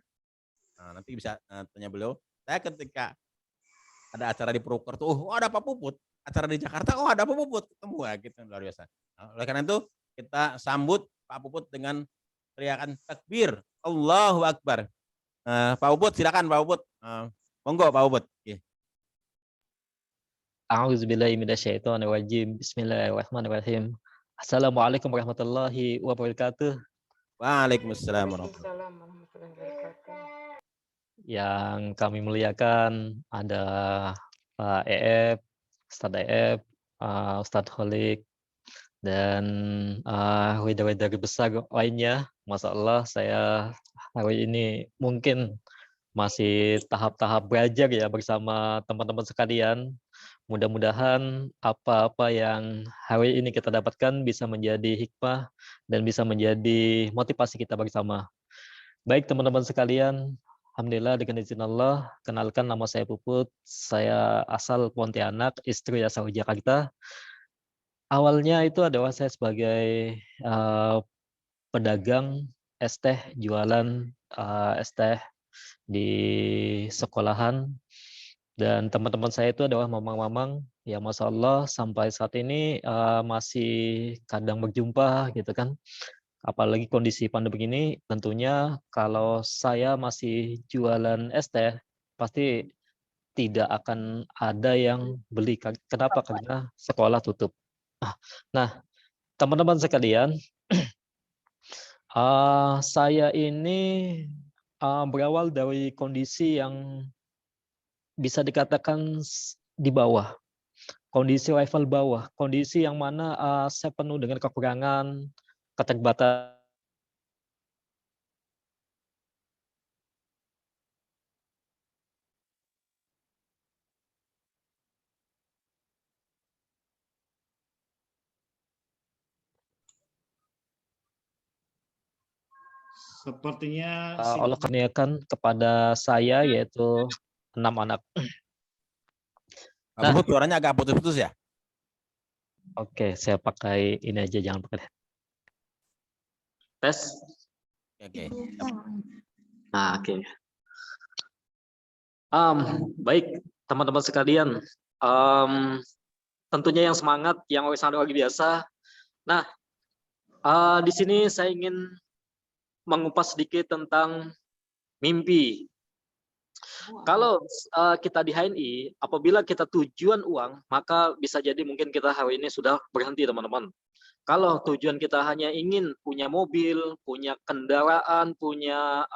Nanti bisa tanya beliau. Saya ketika ada acara di Purwokerto, oh ada Pak Puput. Acara di Jakarta, oh ada Pak Puput. Ketemu ya, gitu luar biasa. Oleh karena itu kita sambut Pak Puput dengan teriakan takbir, Allahu Akbar. Pak Puput silakan Pak Puput. Monggo Pak Puput. A'udzubillahi minasyaitonirrajim. Bismillahirrahmanirrahim. Assalamualaikum warahmatullahi wabarakatuh. Waalaikumsalam warahmatullahi wabarakatuh. Yang kami muliakan ada Pak EF, Ustadz EF, Ustadz Holik, dan leader-leader besar lainnya. Masya Allah, saya hari ini mungkin masih tahap-tahap belajar ya bersama teman-teman sekalian. Mudah-mudahan apa-apa yang hari ini kita dapatkan bisa menjadi hikmah dan bisa menjadi motivasi kita bersama. Baik teman-teman sekalian, alhamdulillah dengan izin Allah, kenalkan nama saya Puput, saya asal Pontianak, istri asal Jakarta. Awalnya itu adalah saya sebagai pedagang es teh, jualan es teh di sekolahan. Dan teman-teman saya itu adalah mamang-mamang, ya Masya Allah sampai saat ini masih kadang berjumpa gitu kan. Apalagi kondisi pandemi ini, tentunya kalau saya masih jualan es teh, pasti tidak akan ada yang beli. Kenapa? Karena sekolah tutup. Nah, teman-teman sekalian, saya ini berawal dari kondisi yang bisa dikatakan di bawah, kondisi level bawah, kondisi yang mana saya penuh dengan kekurangan, keterbatasan. Sepertinya Allah kurniakan kepada saya yaitu 6 anak. Pak Puput suaranya agak putus-putus ya? Oke, saya pakai ini aja, jangan pakai tes. Oke. Nah, oke. Baik, teman-teman sekalian. Tentunya yang semangat, yang sangat luar biasa. Nah, di sini saya ingin mengupas sedikit tentang mimpi. Kalau kita di HNI, apabila kita tujuan uang, maka bisa jadi mungkin kita hari ini sudah berhenti teman-teman. Kalau tujuan kita hanya ingin punya mobil, punya kendaraan, punya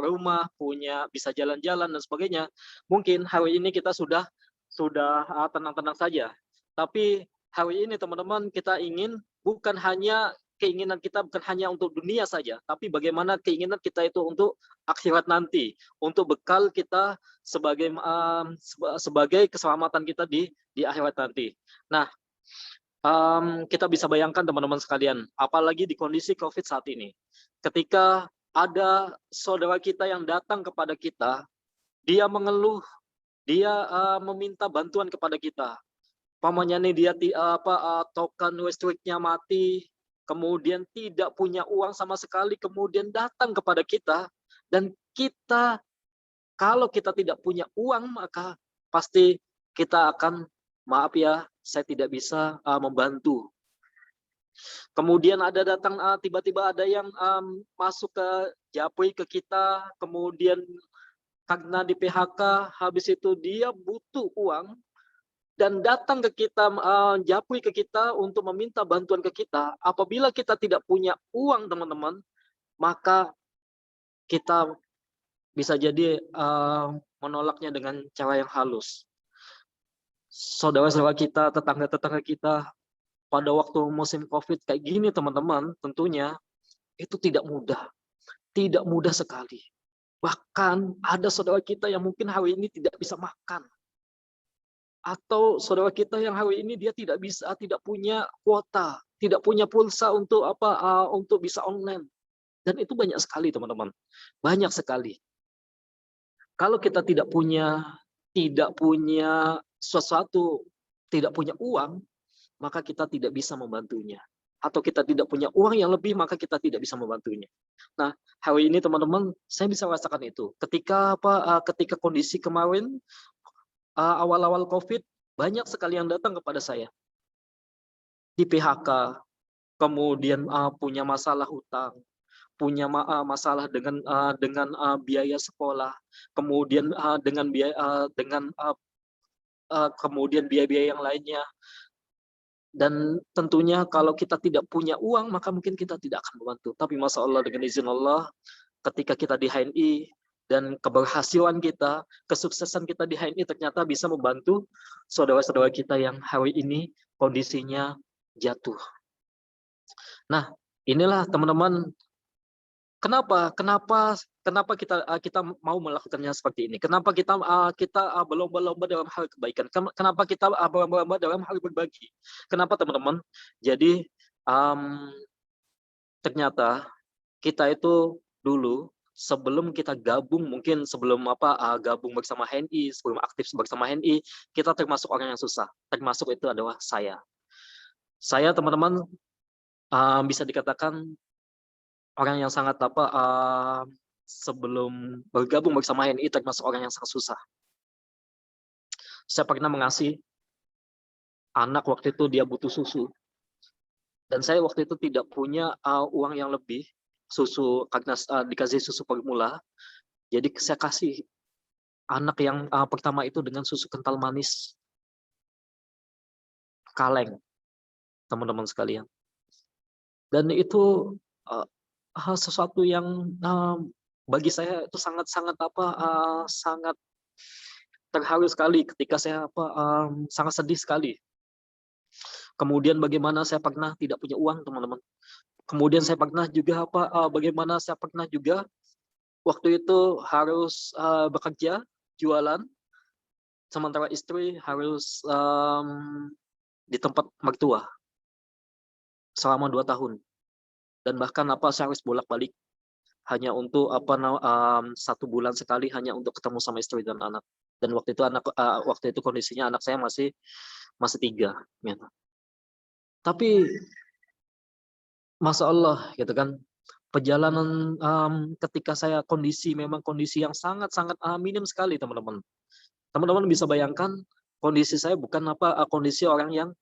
rumah, punya bisa jalan-jalan dan sebagainya, mungkin hari ini kita sudah tenang-tenang saja. Tapi hari ini teman-teman kita ingin bukan hanya keinginan kita bukan hanya untuk dunia saja, tapi bagaimana keinginan kita itu untuk akhirat nanti, untuk bekal kita sebagai keselamatan kita di akhirat nanti. Nah, kita bisa bayangkan teman-teman sekalian, apalagi di kondisi COVID saat ini, ketika ada saudara kita yang datang kepada kita, dia mengeluh, dia meminta bantuan kepada kita. Pamannya nih dia token listriknya mati, kemudian tidak punya uang sama sekali, kemudian datang kepada kita, dan kita, kalau kita tidak punya uang, maka pasti kita akan, maaf ya, saya tidak bisa membantu. Kemudian ada datang, tiba-tiba ada yang masuk ke Japri ke kita, kemudian karena di PHK, habis itu dia butuh uang, dan datang ke kita, Japri ke kita untuk meminta bantuan ke kita. Apabila kita tidak punya uang teman-teman, maka kita bisa jadi menolaknya dengan cara yang halus. Saudara-saudara kita, tetangga-tetangga kita, pada waktu musim COVID kayak gini teman-teman, tentunya itu tidak mudah sekali. Bahkan ada saudara kita yang mungkin hari ini tidak bisa makan, atau saudara kita yang hari ini dia tidak punya kuota, tidak punya pulsa untuk untuk bisa online. Dan itu banyak sekali teman-teman, banyak sekali. Kalau kita tidak punya sesuatu, tidak punya uang, maka kita tidak bisa membantunya. Atau kita tidak punya uang yang lebih, maka kita tidak bisa membantunya. Nah, hari ini teman-teman, saya bisa rasakan itu. Ketika kondisi kemarin, awal-awal COVID, banyak sekali yang datang kepada saya. Di PHK, kemudian punya masalah hutang, punya masalah dengan biaya sekolah, kemudian kemudian biaya-biaya yang lainnya. Dan tentunya kalau kita tidak punya uang, maka mungkin kita tidak akan membantu. Tapi Masya Allah, dengan izin Allah, ketika kita di HNI, dan keberhasilan kita, kesuksesan kita di HNI ternyata bisa membantu saudara-saudara kita yang hari ini kondisinya jatuh. Nah, inilah teman-teman, kenapa kita mau melakukannya seperti ini? Kenapa kita berlomba-lomba dalam hal kebaikan? Kenapa kita berlomba-lomba dalam hal berbagi? Kenapa teman-teman? Jadi ternyata kita itu dulu sebelum kita gabung, mungkin sebelum gabung bersama HNI, sebelum aktif bersama HNI, kita termasuk orang yang susah. Termasuk itu adalah saya. Saya teman-teman bisa dikatakan orang yang sangat sebelum bergabung bersama HNI termasuk orang yang sangat susah. Saya pernah mengasihi anak waktu itu, dia butuh susu. Dan saya waktu itu tidak punya uang yang lebih, susu karena dikasih susu formula. Jadi saya kasih anak yang pertama itu dengan susu kental manis. Kaleng, teman-teman sekalian. Dan itu sesuatu yang bagi saya itu sangat terharu sekali ketika saya sangat sedih sekali. Kemudian bagaimana saya pernah tidak punya uang, teman-teman. Kemudian saya pernah juga bagaimana saya pernah juga waktu itu harus bekerja, jualan, sementara istri harus di tempat mertua selama 2 tahun. Dan bahkan saya harus bolak-balik hanya untuk 1 bulan sekali, hanya untuk ketemu sama istri dan anak. Dan waktu itu kondisinya anak saya masih 3 gitu. Tapi Masya Allah gitu kan, perjalanan ketika saya memang kondisi yang sangat-sangat minim sekali, teman-teman. Teman-teman bisa bayangkan kondisi saya bukan kondisi orang yang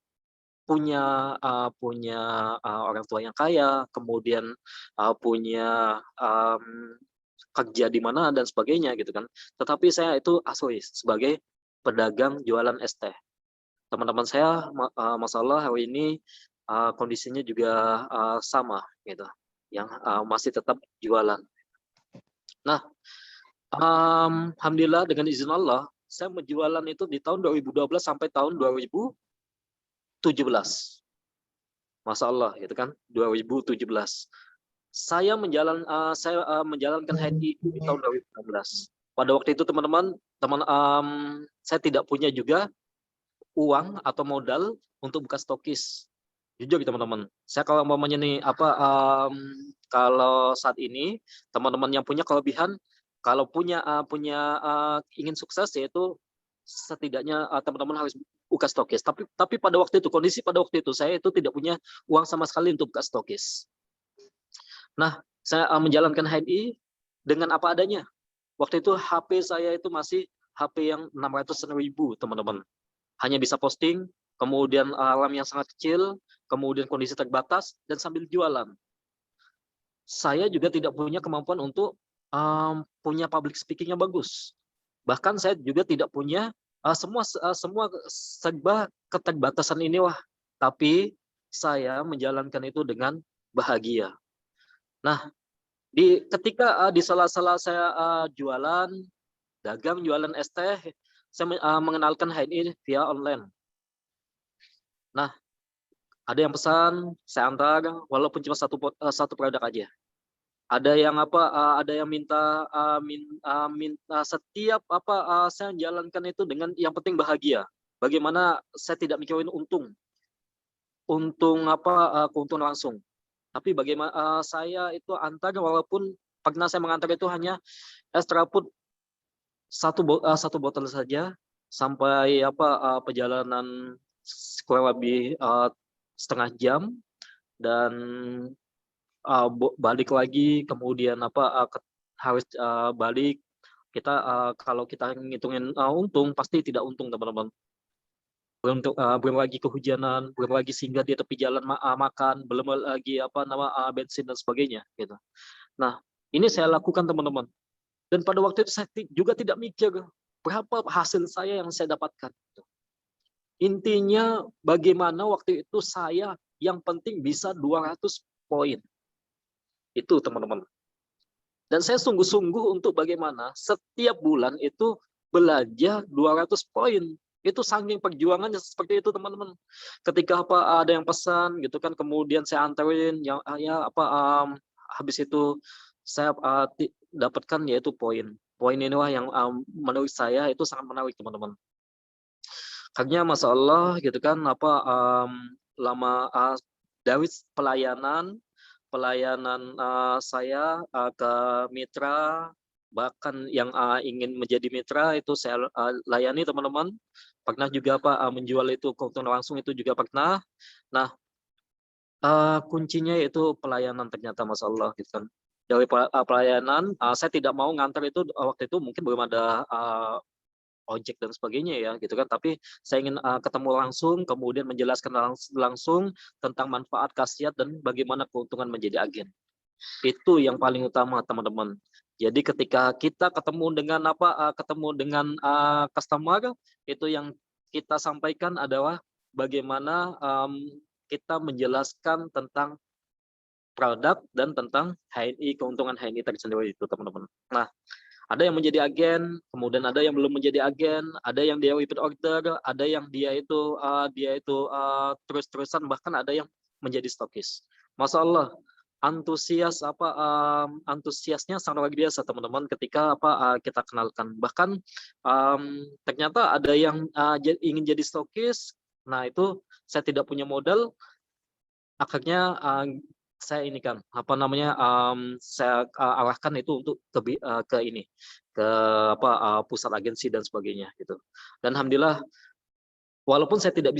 punya orang tua yang kaya, kemudian punya kerja di mana dan sebagainya gitu kan. Tetapi saya itu asli sebagai pedagang jualan es teh. Teman-teman saya Masya Allah hari ini kondisinya juga sama gitu, yang masih tetap jualan. Nah, alhamdulillah dengan izin Allah, saya menjualan itu di tahun 2012 sampai tahun 2017. Masya Allah gitu kan, 2017. Saya menjalankan HNI di tahun 2016. Pada waktu itu teman-teman, saya tidak punya juga uang atau modal untuk buka stokis. Jujur teman-teman, saya kalau umpamanya nih kalau saat ini teman-teman yang punya kelebihan, kalau ingin sukses, yaitu setidaknya teman-teman harus buka stokis. Tapi pada waktu itu, kondisi pada waktu itu saya itu tidak punya uang sama sekali untuk buka stokis. Nah, saya menjalankan HNI dengan apa adanya. Waktu itu HP saya itu masih HP yang 600.000, teman-teman. Hanya bisa posting, kemudian RAM yang sangat kecil, kemudian kondisi terbatas, dan sambil jualan. Saya juga tidak punya kemampuan untuk punya public speaking yang bagus. Bahkan saya juga tidak punya semua serba keterbatasan ini, tapi saya menjalankan itu dengan bahagia. Nah, ketika di sela-sela saya dagang jualan es teh, saya mengenalkan HNI via online. Nah, Ada yang pesan, saya antar, walaupun cuma satu produk aja. Ada yang ada yang minta setiap saya menjalankan itu dengan yang penting bahagia. Bagaimana saya tidak mikirin untung keuntungan langsung. Tapi bagaimana saya itu antar, walaupun pernah saya mengantar itu hanya extra food satu botol saja, sampai perjalanan kurang lebih setengah jam, dan balik lagi, kemudian harus balik. Kita kalau kita ngitungin untung, pasti tidak untung, teman-teman. Belum lagi kehujanan, belum lagi singgah di tepi jalan makan, belum lagi bensin dan sebagainya gitu. Nah, ini saya lakukan, teman-teman. Dan pada waktu itu saya juga tidak mikir berapa hasil saya yang saya dapatkan. Intinya bagaimana waktu itu saya yang penting bisa 200 poin. Itu, teman-teman. Dan saya sungguh-sungguh untuk bagaimana setiap bulan itu belanja 200 poin. Itu saking perjuangannya seperti itu, teman-teman. Ketika ada yang pesan gitu kan, kemudian saya anterin yang habis itu saya dapatkan yaitu poin. Poin inilah yang menurut saya itu sangat menarik, teman-teman. Karena Masya Allah gitu kan, dari pelayanan saya ke mitra, bahkan yang ingin menjadi mitra itu saya layani, teman-teman. Pernah juga menjual itu keuntungan langsung, itu juga pernah. Nah, kuncinya itu pelayanan ternyata, Masya Allah gitu kan. Dari pelayanan, saya tidak mau ngantar itu waktu itu, mungkin belum ada ojek dan sebagainya ya gitu kan, tapi saya ingin ketemu langsung, kemudian menjelaskan langsung tentang manfaat, khasiat, dan bagaimana keuntungan menjadi agen. Itu yang paling utama, teman-teman. Jadi ketika kita ketemu dengan customer, itu yang kita sampaikan adalah bagaimana kita menjelaskan tentang produk dan tentang HNI, keuntungan HNI tersendiri itu, teman-teman. Nah, ada yang menjadi agen, kemudian ada yang belum menjadi agen, ada yang dia repeat order, ada yang dia itu terus-terusan, bahkan ada yang menjadi stokis. Masya Allah, antusiasnya sangat luar biasa, teman-teman, ketika kita kenalkan. Bahkan ternyata ada yang ingin jadi stokis. Nah, itu saya tidak punya modal, akhirnya saya ini kan saya arahkan itu untuk ke pusat agensi dan sebagainya gitu. Dan alhamdulillah, walaupun saya tidak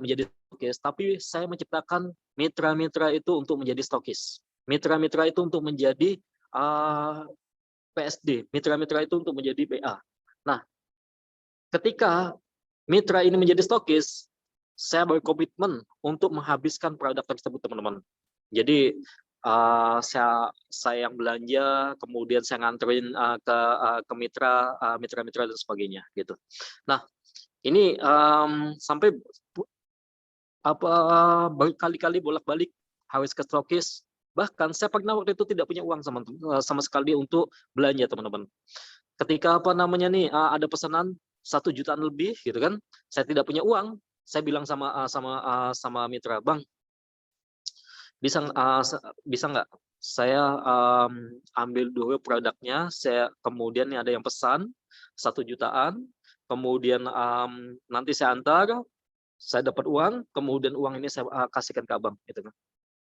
menjadi stokis, tapi saya menciptakan mitra-mitra itu untuk menjadi stokis, mitra-mitra itu untuk menjadi PSD, mitra-mitra itu untuk menjadi PA. Nah, ketika mitra ini menjadi stokis, saya berkomitmen untuk menghabiskan produk tersebut, teman-teman. Jadi saya yang belanja, kemudian saya nganterin ke mitra-mitra dan sebagainya gitu. Nah, ini sampai berkali-kali bolak-balik harus ke stokis. Bahkan saya pernah waktu itu tidak punya uang sama sekali untuk belanja, teman-teman. Ketika ada pesanan 1 jutaan lebih gitu kan, saya tidak punya uang. Saya bilang sama mitra, Bang, bisa nggak saya ambil dulu produknya, kemudian ada yang pesan 1 jutaan, kemudian nanti saya antar, saya dapat uang, kemudian uang ini saya kasihkan ke abang, gitu kan.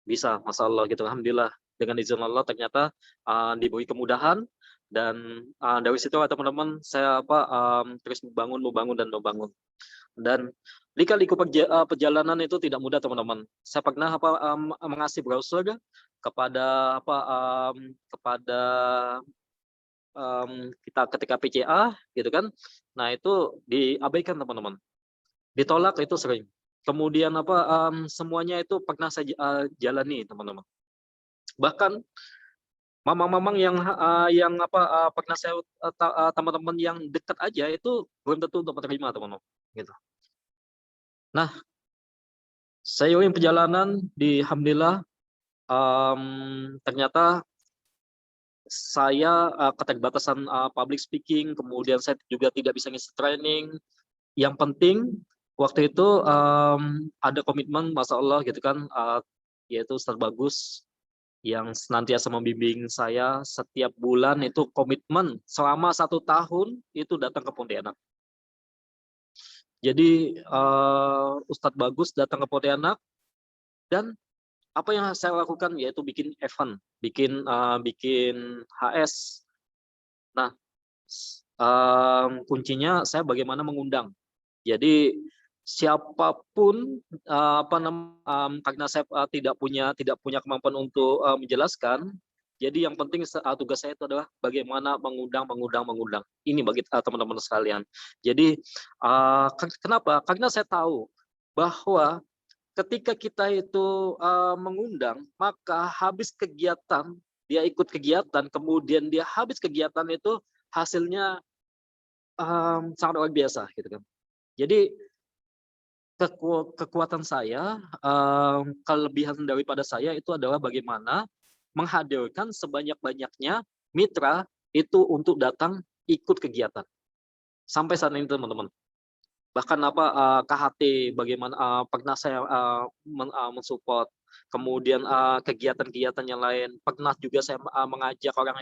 Bisa, Masya Allah gitu. Alhamdulillah, dengan izin Allah ternyata diberi kemudahan, dan dari situ teman-teman saya terus membangun. Dan lika-liku perjalanan itu tidak mudah, teman-teman. Saya pernah mengasih brosur kepada kita ketika PCA gitu kan. Nah, itu diabaikan, teman-teman. Ditolak itu sering. Kemudian semuanya itu pernah saya jalani, teman-teman. Bahkan mamang-mamang yang pernah saya teman-teman yang dekat aja itu belum tentu untuk menerima, teman-teman, gitu. Nah, seiring perjalanan, alhamdulillah ternyata saya keterbatasan public speaking, kemudian saya juga tidak bisa ngisi training. Yang penting waktu itu ada komitmen, Masya Allah gitu kan, yaitu Ustadz Bagus yang senantiasa membimbing saya setiap bulan itu komitmen selama 1 tahun itu datang ke Pontianak. Jadi Ustadz Bagus datang ke Pontianak dan apa yang saya lakukan yaitu bikin event, bikin HS. Nah, kuncinya saya bagaimana mengundang. Jadi siapapun karena saya tidak punya kemampuan untuk menjelaskan. Jadi yang penting tugas saya itu adalah bagaimana mengundang. Ini bagi teman-teman sekalian. Jadi kenapa? Karena saya tahu bahwa ketika kita itu mengundang, maka habis kegiatan, dia ikut kegiatan, kemudian dia habis kegiatan itu hasilnya sangat luar biasa gitu kan. Jadi kekuatan saya, kelebihan daripada saya itu adalah bagaimana menghadirkan sebanyak-banyaknya mitra itu untuk datang ikut kegiatan. Sampai saat ini teman-teman. Bahkan KHT bagaimana pernah saya mensupport, kemudian kegiatan-kegiatan yang lain pernah juga saya mengajak orang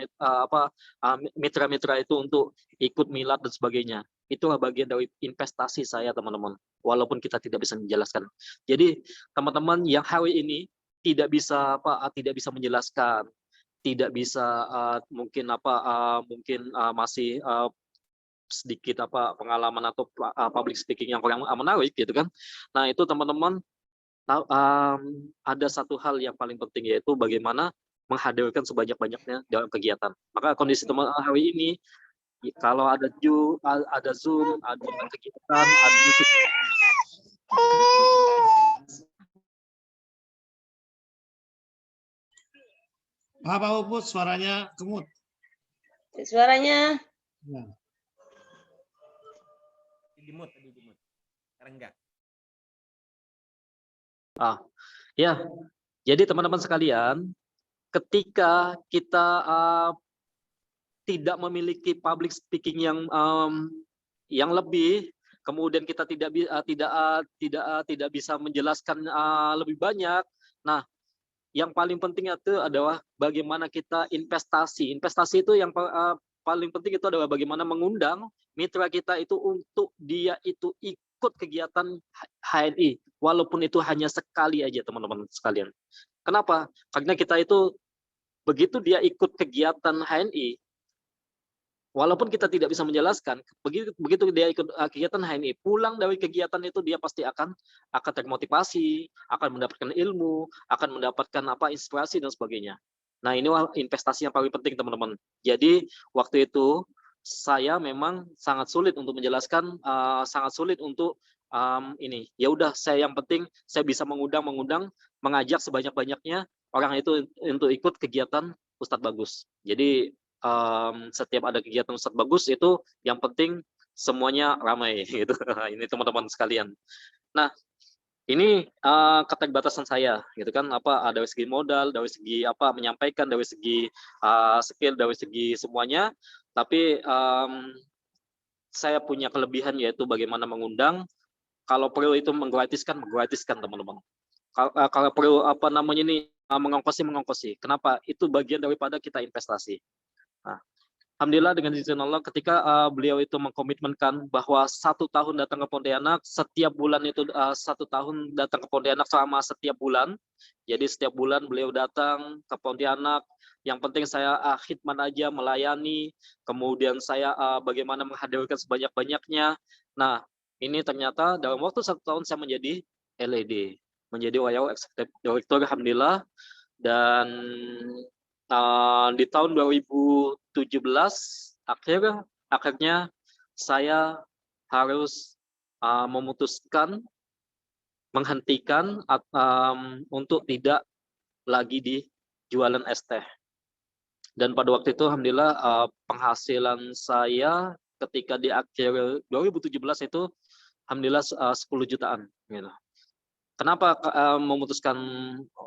mitra-mitra itu untuk ikut milad dan sebagainya. Itulah bagian dari investasi saya teman-teman, walaupun kita tidak bisa menjelaskan. Jadi teman-teman yang hari ini tidak bisa menjelaskan, tidak bisa mungkin masih sedikit pengalaman atau public speaking yang kurang menarik gitu kan. Nah itu teman-teman ada satu hal yang paling penting yaitu bagaimana menghadirkan sebanyak-banyaknya dalam kegiatan. Maka kondisi teman hari ini kalau ada Zoom, ada kegiatan, ada YouTube. Pak Uput suaranya kemut. Suaranya. Ya. Dimut. Sekarang enggak. Ya. Jadi teman-teman sekalian, ketika kita tidak memiliki public speaking yang lebih, kemudian kita tidak bisa menjelaskan lebih banyak. Nah, yang paling penting itu adalah bagaimana kita investasi. Investasi itu yang paling penting itu adalah bagaimana mengundang mitra kita itu untuk dia itu ikut kegiatan HNI, walaupun itu hanya sekali aja teman-teman sekalian. Kenapa? Karena kita itu begitu dia ikut kegiatan HNI, walaupun kita tidak bisa menjelaskan, begitu dia ikut kegiatan HNI, pulang dari kegiatan itu dia pasti akan termotivasi, akan mendapatkan ilmu, akan mendapatkan inspirasi dan sebagainya. Nah, ini investasi yang paling penting teman-teman. Jadi waktu itu saya memang sangat sulit untuk menjelaskan, sangat sulit untuk ini. Ya udah, saya yang penting saya bisa mengundang, mengajak sebanyak-banyaknya orang itu untuk ikut kegiatan Ustadz Bagus. Jadi setiap ada kegiatan Ustadz Bagus itu yang penting semuanya ramai gitu. Ini teman-teman sekalian. Nah, ini keterbatasan saya gitu kan, dari segi modal, dari segi menyampaikan, dari segi skill, dari segi semuanya. Tapi saya punya kelebihan yaitu bagaimana mengundang. Kalau perlu itu menggratiskan teman-teman. Kalau perlu mengongkosi. Kenapa? Itu bagian daripada kita investasi. Nah, alhamdulillah dengan izin Allah ketika beliau itu mengkomitmenkan bahwa 1 tahun datang ke Pontianak, setiap bulan itu 1 tahun datang ke Pontianak selama setiap bulan. Jadi setiap bulan beliau datang ke Pontianak. Yang penting saya khidmat aja, melayani. Kemudian saya bagaimana menghadirkan sebanyak-banyaknya. Nah, ini ternyata dalam waktu 1 tahun saya menjadi LED, menjadi WIO Executive Director, alhamdulillah. Dan di tahun 2017 akhirnya saya harus memutuskan menghentikan untuk tidak lagi di jualan es teh. Dan pada waktu itu alhamdulillah penghasilan saya ketika di akhir 2017 itu alhamdulillah 10 jutaan gitu. Kenapa memutuskan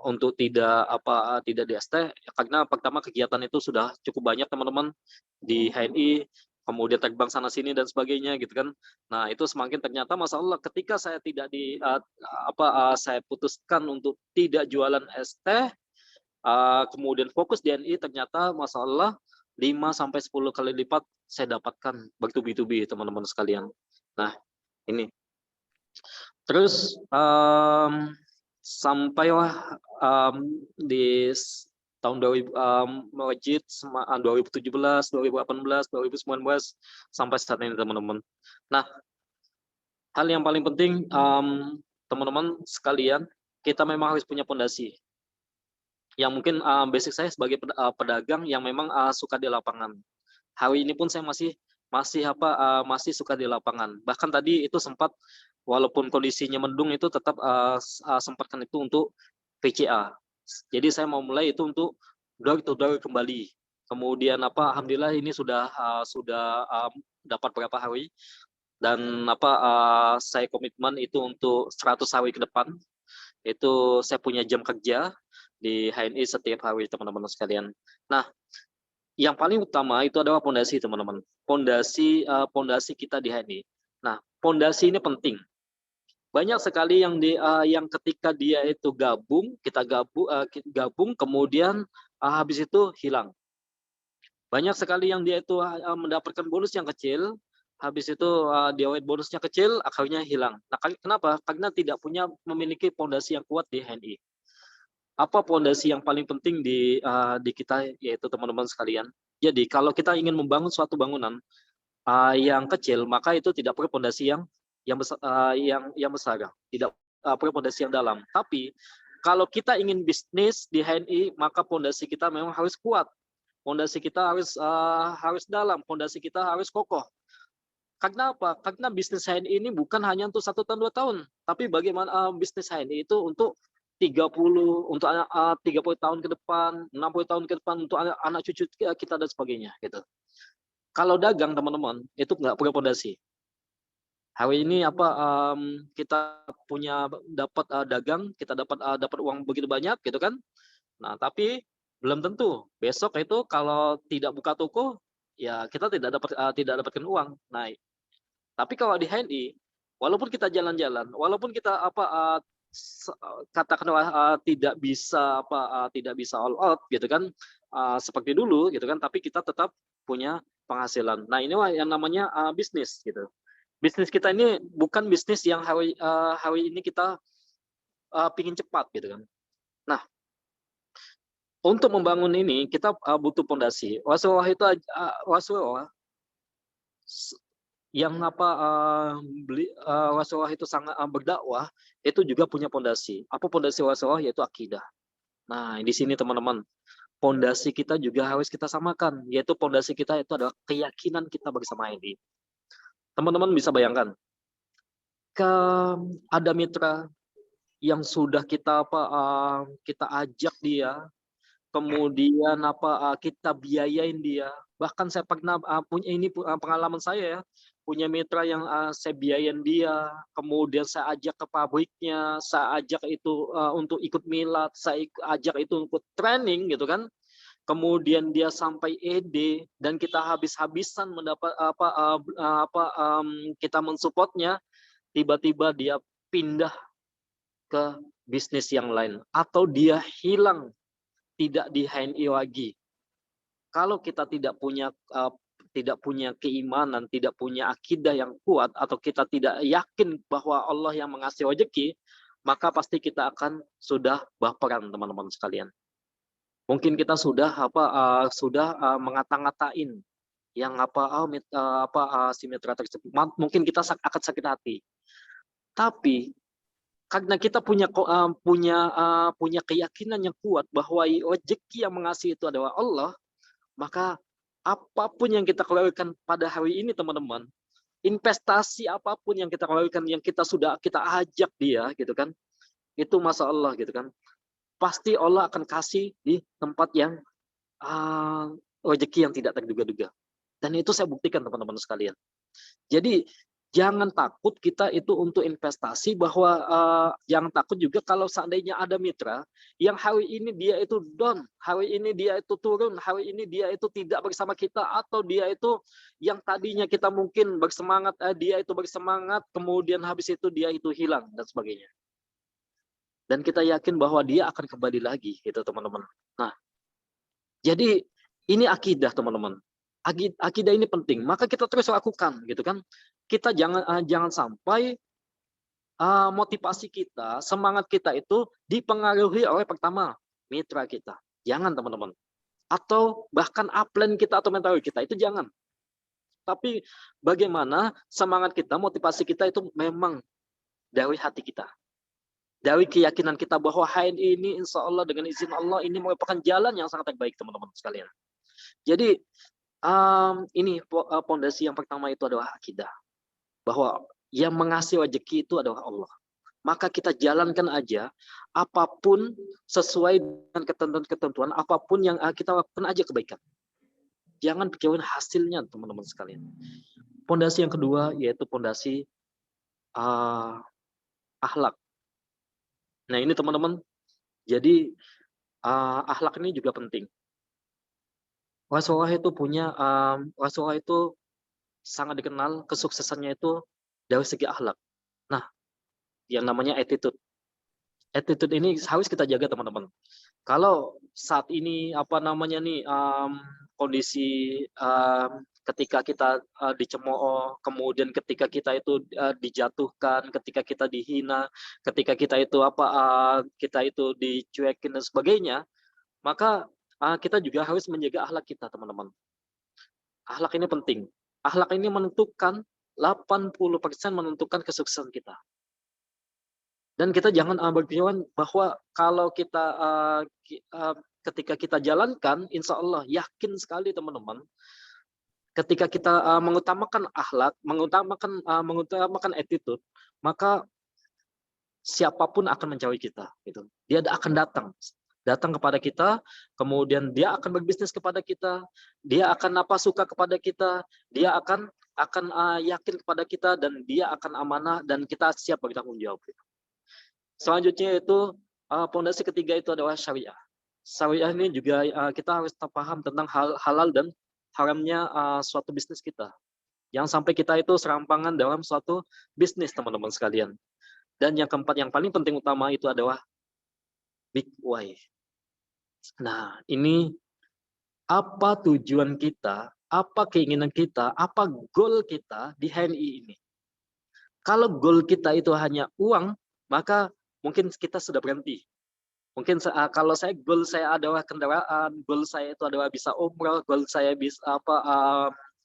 untuk tidak di ST? Karena pertama kegiatan itu sudah cukup banyak teman-teman di HNI, kemudian terbang sana sini dan sebagainya gitu kan. Nah, itu semakin ternyata Masya Allah ketika saya tidak saya putuskan untuk tidak jualan es teh, kemudian fokus di NI, ternyata Masya Allah 5 sampai 10 kali lipat saya dapatkan bertubi-tubi teman-teman sekalian. Nah, ini. Terus sampailah di tahun 2017, 2018, 2019 sampai saat ini teman-teman. Nah, hal yang paling penting teman-teman sekalian, kita memang harus punya fondasi. Yang mungkin basic saya sebagai pedagang yang memang suka di lapangan. Hari ini pun saya masih suka di lapangan. Bahkan tadi itu sempat walaupun kondisinya mendung itu tetap sempatkan itu untuk VCA. Jadi saya mau mulai itu untuk door to door kembali. Kemudian alhamdulillah ini sudah dapat berapa hari dan saya komitmen itu untuk 100 hari ke depan. Itu saya punya jam kerja di HNI setiap hari teman-teman sekalian. Nah, yang paling utama itu adalah fondasi teman-teman. Fondasi kita di HNI. Nah, fondasi ini penting. Banyak sekali yang ketika dia itu kita gabung kemudian habis itu hilang. Banyak sekali yang dia itu mendapatkan bonus yang kecil, habis itu dia bonusnya kecil, akhirnya hilang. Nah, kenapa? Karena tidak memiliki fondasi yang kuat di HNI. Apa fondasi yang paling penting di kita, yaitu teman-teman sekalian. Jadi kalau kita ingin membangun suatu bangunan yang kecil, maka itu tidak perlu fondasi yang besar, tidak perlu fondasi yang dalam. Tapi kalau kita ingin bisnis di HNI, maka fondasi kita memang harus kuat. Fondasi kita harus dalam, fondasi kita harus kokoh. Karena apa? Karena bisnis HNI ini bukan hanya untuk 1 tahun 2 tahun, tapi bagaimana bisnis HNI itu untuk 30 tahun ke depan, 60 tahun ke depan untuk anak cucu kita dan sebagainya gitu. Kalau dagang teman-teman itu nggak perlu fondasi. Hari ini kita dapat dagang, kita dapat uang begitu banyak gitu kan. Nah, tapi belum tentu besok itu kalau tidak buka toko ya kita tidak dapatkan uang. Nah, tapi kalau di HNI walaupun kita jalan-jalan, walaupun kita katakanlah tidak bisa all out gitu kan, seperti dulu gitu kan, tapi kita tetap punya penghasilan. Nah, ini yang namanya bisnis gitu. Bisnis kita ini bukan bisnis yang hari ini kita pingin cepat gitu kan. Nah, untuk membangun ini kita butuh fondasi. Rasulullah itu yang Rasulullah itu sangat berdakwah itu juga punya fondasi. Apa fondasi Rasulullah? Yaitu akidah. Nah, di sini teman-teman, fondasi kita juga harus kita samakan, yaitu fondasi kita itu adalah keyakinan kita bersama ini. Teman-teman bisa bayangkan, ada mitra yang sudah kita ajak dia, kemudian kita biayain dia. Bahkan saya pernah punya pengalaman saya ya, punya mitra yang saya biayain dia, kemudian saya ajak ke pabriknya, saya ajak itu untuk ikut milad, saya ajak itu untuk training gitu kan. Kemudian dia sampai ED dan kita habis-habisan mendapat kita mensupportnya, tiba-tiba dia pindah ke bisnis yang lain atau dia hilang, tidak di HNI lagi. Kalau kita tidak punya keimanan, tidak punya akidah yang kuat, atau kita tidak yakin bahwa Allah yang mengasih rezeki, maka pasti kita akan sudah baperan teman-teman sekalian. Mungkin kita sudah ngata-ngatain yang si mitra tersebut. Mungkin kita akan sakit hati. Tapi karena kita punya keyakinan yang kuat bahwa rezeki yang mengasih itu adalah Allah, maka apapun yang kita keluarkan pada hari ini teman-teman, investasi apapun yang kita keluarkan, yang kita ajak dia gitu kan, itu Masya Allah gitu kan, pasti Allah akan kasih di tempat yang rezeki yang tidak terduga-duga. Dan itu saya buktikan teman-teman sekalian. Jadi Jangan takut kita itu untuk investasi, bahwa jangan takut juga kalau seandainya ada mitra yang hari ini dia itu down, hari ini dia itu turun, hari ini dia itu tidak bersama kita, atau dia itu yang tadinya kita mungkin bersemangat, dia itu bersemangat, kemudian habis itu dia itu hilang dan sebagainya. Dan kita yakin bahwa dia akan kembali lagi, gitu teman-teman. Nah, jadi ini akidah teman-teman. Akidah ini penting, maka kita terus lakukan, gitu kan? Kita jangan sampai motivasi kita, semangat kita itu dipengaruhi oleh pertama mitra kita. Jangan teman-teman. Atau bahkan upline kita atau mentor kita, itu jangan. Tapi bagaimana semangat kita, motivasi kita itu memang dari hati kita. Dari keyakinan kita bahwa HNI ini insya Allah dengan izin Allah ini merupakan jalan yang sangat baik teman-teman sekalian. Jadi ini pondasi yang pertama itu adalah akidah. Bahwa yang mengasih rezeki itu adalah Allah. Maka kita jalankan aja apapun sesuai dengan ketentuan-ketentuan, apapun yang kita lakukan aja kebaikan. Jangan pikirin hasilnya teman-teman sekalian. Pondasi yang kedua yaitu pondasi akhlak. Nah ini teman-teman, jadi akhlak ini juga penting. Rasulullah itu Rasulullah itu sangat dikenal kesuksesannya itu dari segi akhlak. Nah, yang namanya attitude. Attitude ini harus kita jaga teman-teman. Kalau saat ini kondisi ketika kita dicemooh, kemudian ketika kita itu dijatuhkan, ketika kita dihina, ketika kita itu kita itu dicuekin dan sebagainya, maka kita juga harus menjaga akhlak kita teman-teman. Akhlak ini penting. Akhlak ini menentukan 80% menentukan kesuksesan kita. Dan kita jangan berpikiran bahwa kalau kita ketika kita jalankan, insya Allah yakin sekali teman-teman, ketika kita mengutamakan akhlak, mengutamakan attitude, maka siapapun akan mencari kita. Gitu. Dia akan datang kepada kita, kemudian dia akan berbisnis kepada kita, dia akan suka kepada kita, dia akan yakin kepada kita, dan dia akan amanah, dan kita siap bertanggung jawab. Selanjutnya itu pondasi ketiga itu adalah syariah. Syariah ini juga kita harus paham tentang halal dan haramnya suatu bisnis kita. Jangan sampai kita itu serampangan dalam suatu bisnis teman-teman sekalian. Dan yang keempat, yang paling penting utama itu adalah big why. Nah, ini apa tujuan kita, apa keinginan kita, apa goal kita di HNI ini. Kalau goal kita itu hanya uang, maka mungkin kita sudah berhenti. Mungkin kalau goal saya adalah kendaraan, goal saya itu adalah bisa umrah, goal saya bisa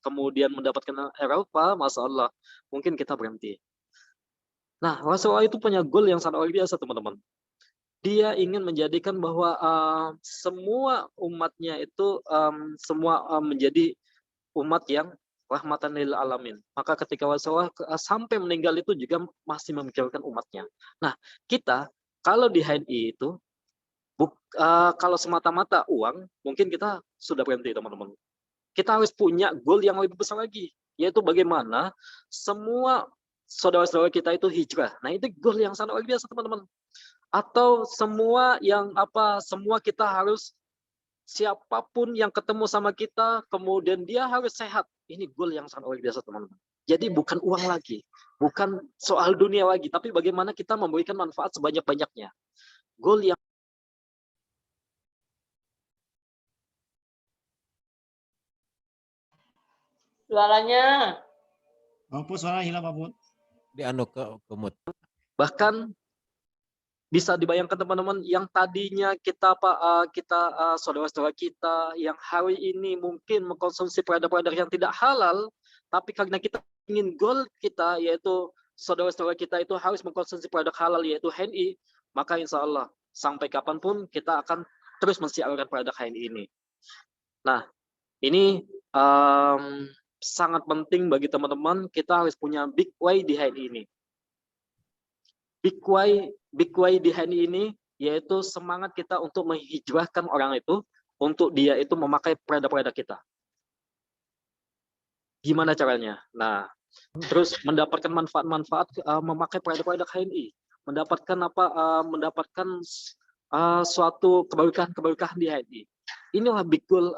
kemudian mendapatkan Eropa, Masya Allah, mungkin kita berhenti. Nah, Rasulullah itu punya goal yang sangat luar biasa teman-teman. Dia ingin menjadikan bahwa semua umatnya itu menjadi umat yang rahmatan lil alamin. Maka ketika Rasulullah sampai meninggal itu juga masih memikirkan umatnya. Nah, kita kalau di HNI itu kalau semata-mata uang, mungkin kita sudah berhenti teman-teman. Kita harus punya goal yang lebih besar lagi, yaitu bagaimana semua saudara-saudara kita itu hijrah. Nah, itu goal yang sangat luar biasa teman-teman. Atau semua semua kita harus, siapapun yang ketemu sama kita, kemudian dia harus sehat. Ini goal yang sangat luar biasa teman-teman. Jadi bukan uang lagi, bukan soal dunia lagi, tapi bagaimana kita memberikan manfaat sebanyak-banyaknya. Goal yang Suaranya. Maupun suara hilang Pak Bud. Di ke mute. bahkan bisa dibayangkan teman-teman, yang tadinya kita saudara-saudara kita yang hari ini mungkin mengkonsumsi produk-produk yang tidak halal, tapi karena kita ingin goal kita yaitu saudara-saudara kita itu harus mengkonsumsi produk halal yaitu HNI, maka insya Allah sampai kapanpun kita akan terus mensiarkan produk HNI ini. Nah, ini sangat penting bagi teman-teman, kita harus punya big why di HNI ini. Big why di HNI ini yaitu semangat kita untuk menghijrahkan orang itu untuk dia itu memakai produk-produk kita. Gimana caranya? Nah, terus mendapatkan manfaat-manfaat memakai produk-produk HNI, mendapatkan suatu keberkahan di HNI. Inilah big goal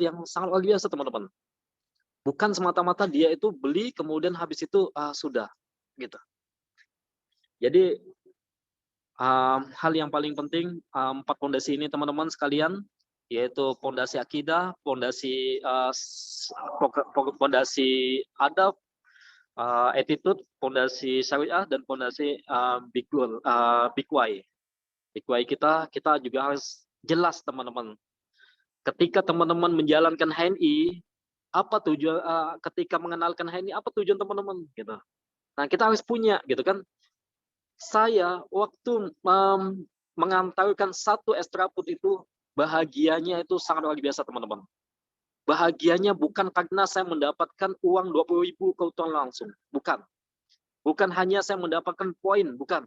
yang sangat luar biasa, teman-teman. Bukan semata-mata dia itu beli kemudian habis itu sudah gitu. Jadi hal yang paling penting 4 fondasi ini, teman-teman sekalian, yaitu fondasi akidah, fondasi adab, attitude, fondasi syariah, dan fondasi big goal, big why. Big why kita juga harus jelas, teman-teman. Ketika teman-teman menjalankan HNI, apa tujuan ketika mengenalkan HNI, apa tujuan teman-teman gitu. Nah, kita harus punya gitu kan. Saya waktu mengantarkan 1 extra food itu bahagianya itu sangat luar biasa, teman-teman. Bahagianya bukan karena saya mendapatkan uang 20.000 keuntungan langsung, bukan. Bukan hanya saya mendapatkan poin, bukan.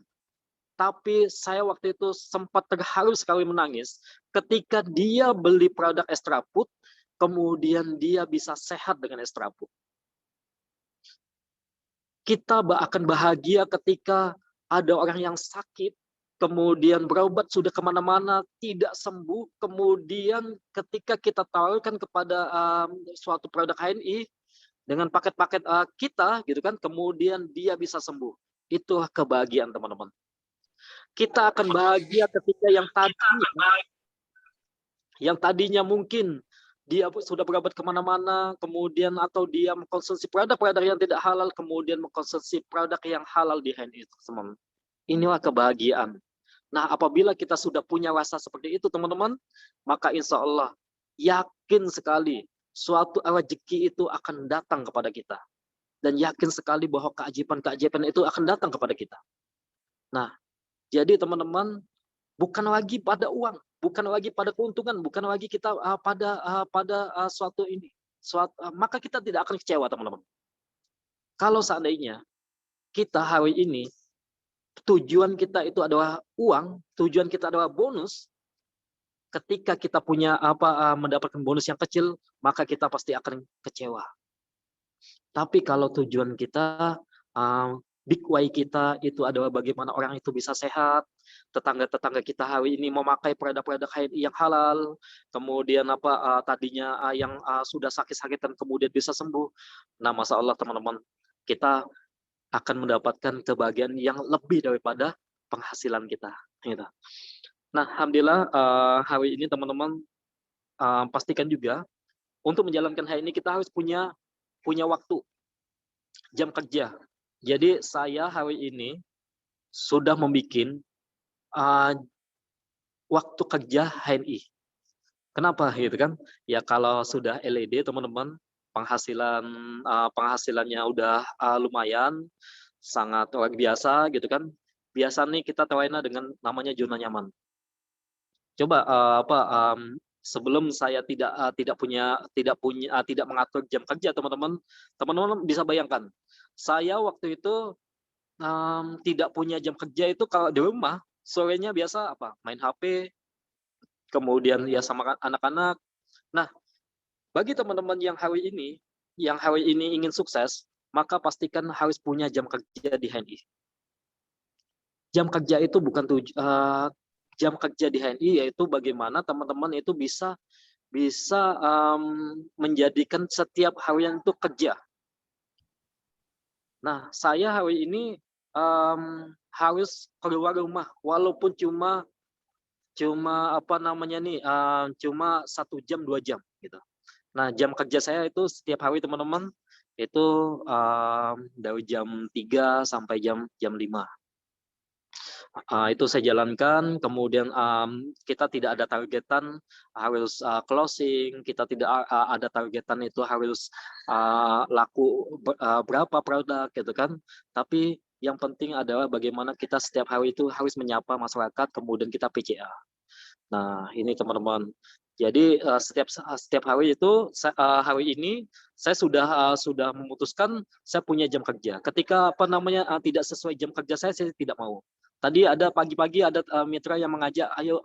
Tapi saya waktu itu sempat terharu sekali menangis ketika dia beli produk extra food, kemudian dia bisa sehat dengan extra food. Kita akan bahagia ketika ada orang yang sakit, kemudian berobat sudah kemana-mana, tidak sembuh, kemudian ketika kita tawarkan kepada suatu produk HNI, dengan paket-paket kita, gitu kan, kemudian dia bisa sembuh. Itulah kebahagiaan, teman-teman. Kita akan bahagia ketika yang tadinya mungkin dia sudah berobat kemana-mana, kemudian atau dia mengkonsumsi produk-produk yang tidak halal, kemudian mengkonsumsi produk yang halal di HNI, teman-teman. Inilah kebahagiaan. Nah, apabila kita sudah punya rasa seperti itu, teman-teman, maka insya Allah yakin sekali suatu rezeki itu akan datang kepada kita. Dan yakin sekali bahwa keajaiban-keajaiban itu akan datang kepada kita. Nah, jadi teman-teman, bukan lagi pada uang, bukan lagi pada keuntungan, bukan lagi kita pada suatu ini. Maka kita tidak akan kecewa, teman-teman. Kalau seandainya kita hari ini tujuan kita itu adalah uang, tujuan kita adalah bonus, ketika kita punya mendapatkan bonus yang kecil, maka kita pasti akan kecewa. Tapi kalau tujuan kita, big why kita itu adalah bagaimana orang itu bisa sehat, tetangga-tetangga kita hari ini memakai produk-produk HNI yang halal, kemudian tadinya yang sudah sakit-sakitan kemudian bisa sembuh. Nah, masya Allah, teman-teman, kita akan mendapatkan kebahagiaan yang lebih daripada penghasilan kita. Gitu. Nah, alhamdulillah hari ini, teman-teman, pastikan juga untuk menjalankan HNI kita harus punya waktu, jam kerja. Jadi saya hari ini sudah membuat waktu kerja HNI. Kenapa gitu kan? Ya kalau sudah LED, teman-teman, penghasilannya udah lumayan, sangat luar biasa gitu kan. Biasa nih kita terlena dengan namanya zona nyaman. Coba sebelum saya tidak mengatur jam kerja, teman-teman bisa bayangkan. Saya waktu itu tidak punya jam kerja itu kalau di rumah, sorenya biasa main HP, kemudian ya sama anak-anak. Nah, bagi teman-teman yang hari ini ingin sukses, maka pastikan harus punya jam kerja di HNI. Jam kerja itu bukan jam kerja di HNI, yaitu bagaimana teman-teman itu bisa menjadikan setiap harian itu kerja. Nah, saya hari ini harus keluar rumah walaupun cuma 1 jam 2 jam gitu. Nah, jam kerja saya itu setiap hari, teman-teman, itu dari jam 3 sampai jam 5. Itu saya jalankan, kemudian kita tidak ada targetan harus closing, kita tidak ada targetan itu harus laku berapa produk gitu kan. Tapi yang penting adalah bagaimana kita setiap hari itu harus menyapa masyarakat, kemudian kita PCA. Nah, ini teman-teman. Jadi setiap hari itu hari ini saya sudah memutuskan saya punya jam kerja. Ketika tidak sesuai jam kerja saya tidak mau. Tadi ada pagi-pagi ada mitra yang mengajak, ayo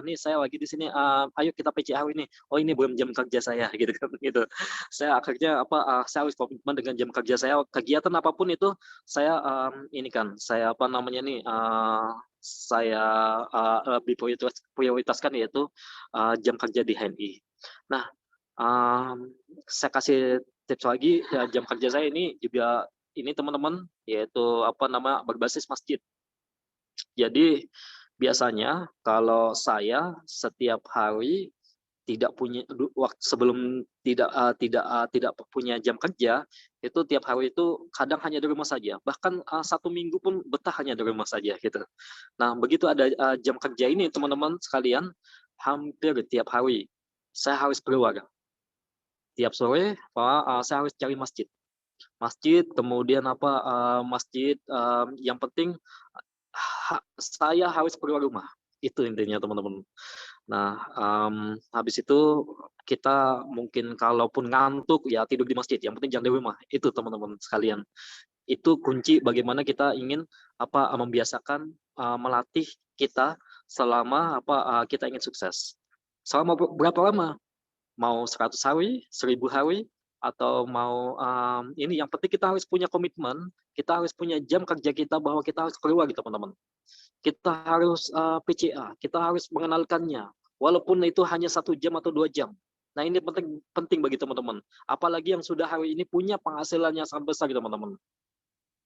nih saya lagi di sini, ayo kita PCA ini. Oh ini belum jam kerja saya gitu kan gitu. Saya akhirnya saya harus komitmen dengan jam kerja saya. Kegiatan apapun itu saya saya lebih prioritaskan yaitu jam kerja di HNI. Nah, saya kasih tips lagi ya, jam kerja saya ini juga ini teman-teman yaitu berbasis masjid. Jadi biasanya kalau saya setiap hari tidak punya waktu sebelum tidak punya jam kerja itu tiap hari itu kadang hanya di rumah saja, bahkan 1 minggu pun betah hanya di rumah saja gitu. Nah begitu ada jam kerja ini teman-teman sekalian, hampir tiap hari saya harus keluar. Tiap sore saya harus cari masjid kemudian masjid yang penting saya harus keluar rumah, itu intinya teman-teman. Nah habis itu kita mungkin kalaupun ngantuk ya tidur di masjid, yang penting jangan di rumah, itu teman-teman sekalian. Itu kunci bagaimana kita ingin membiasakan melatih kita selama kita ingin sukses. Selama berapa lama? Mau 100 hari, 1000 hari, atau mau ini, yang penting kita harus punya komitmen, kita harus punya jam kerja kita bahwa kita harus keluar gitu teman-teman. Kita harus PCA, kita harus mengenalkannya, walaupun itu hanya 1 jam atau 2 jam. Nah ini penting bagi teman-teman, apalagi yang sudah hari ini punya penghasilan yang sangat besar gitu teman-teman.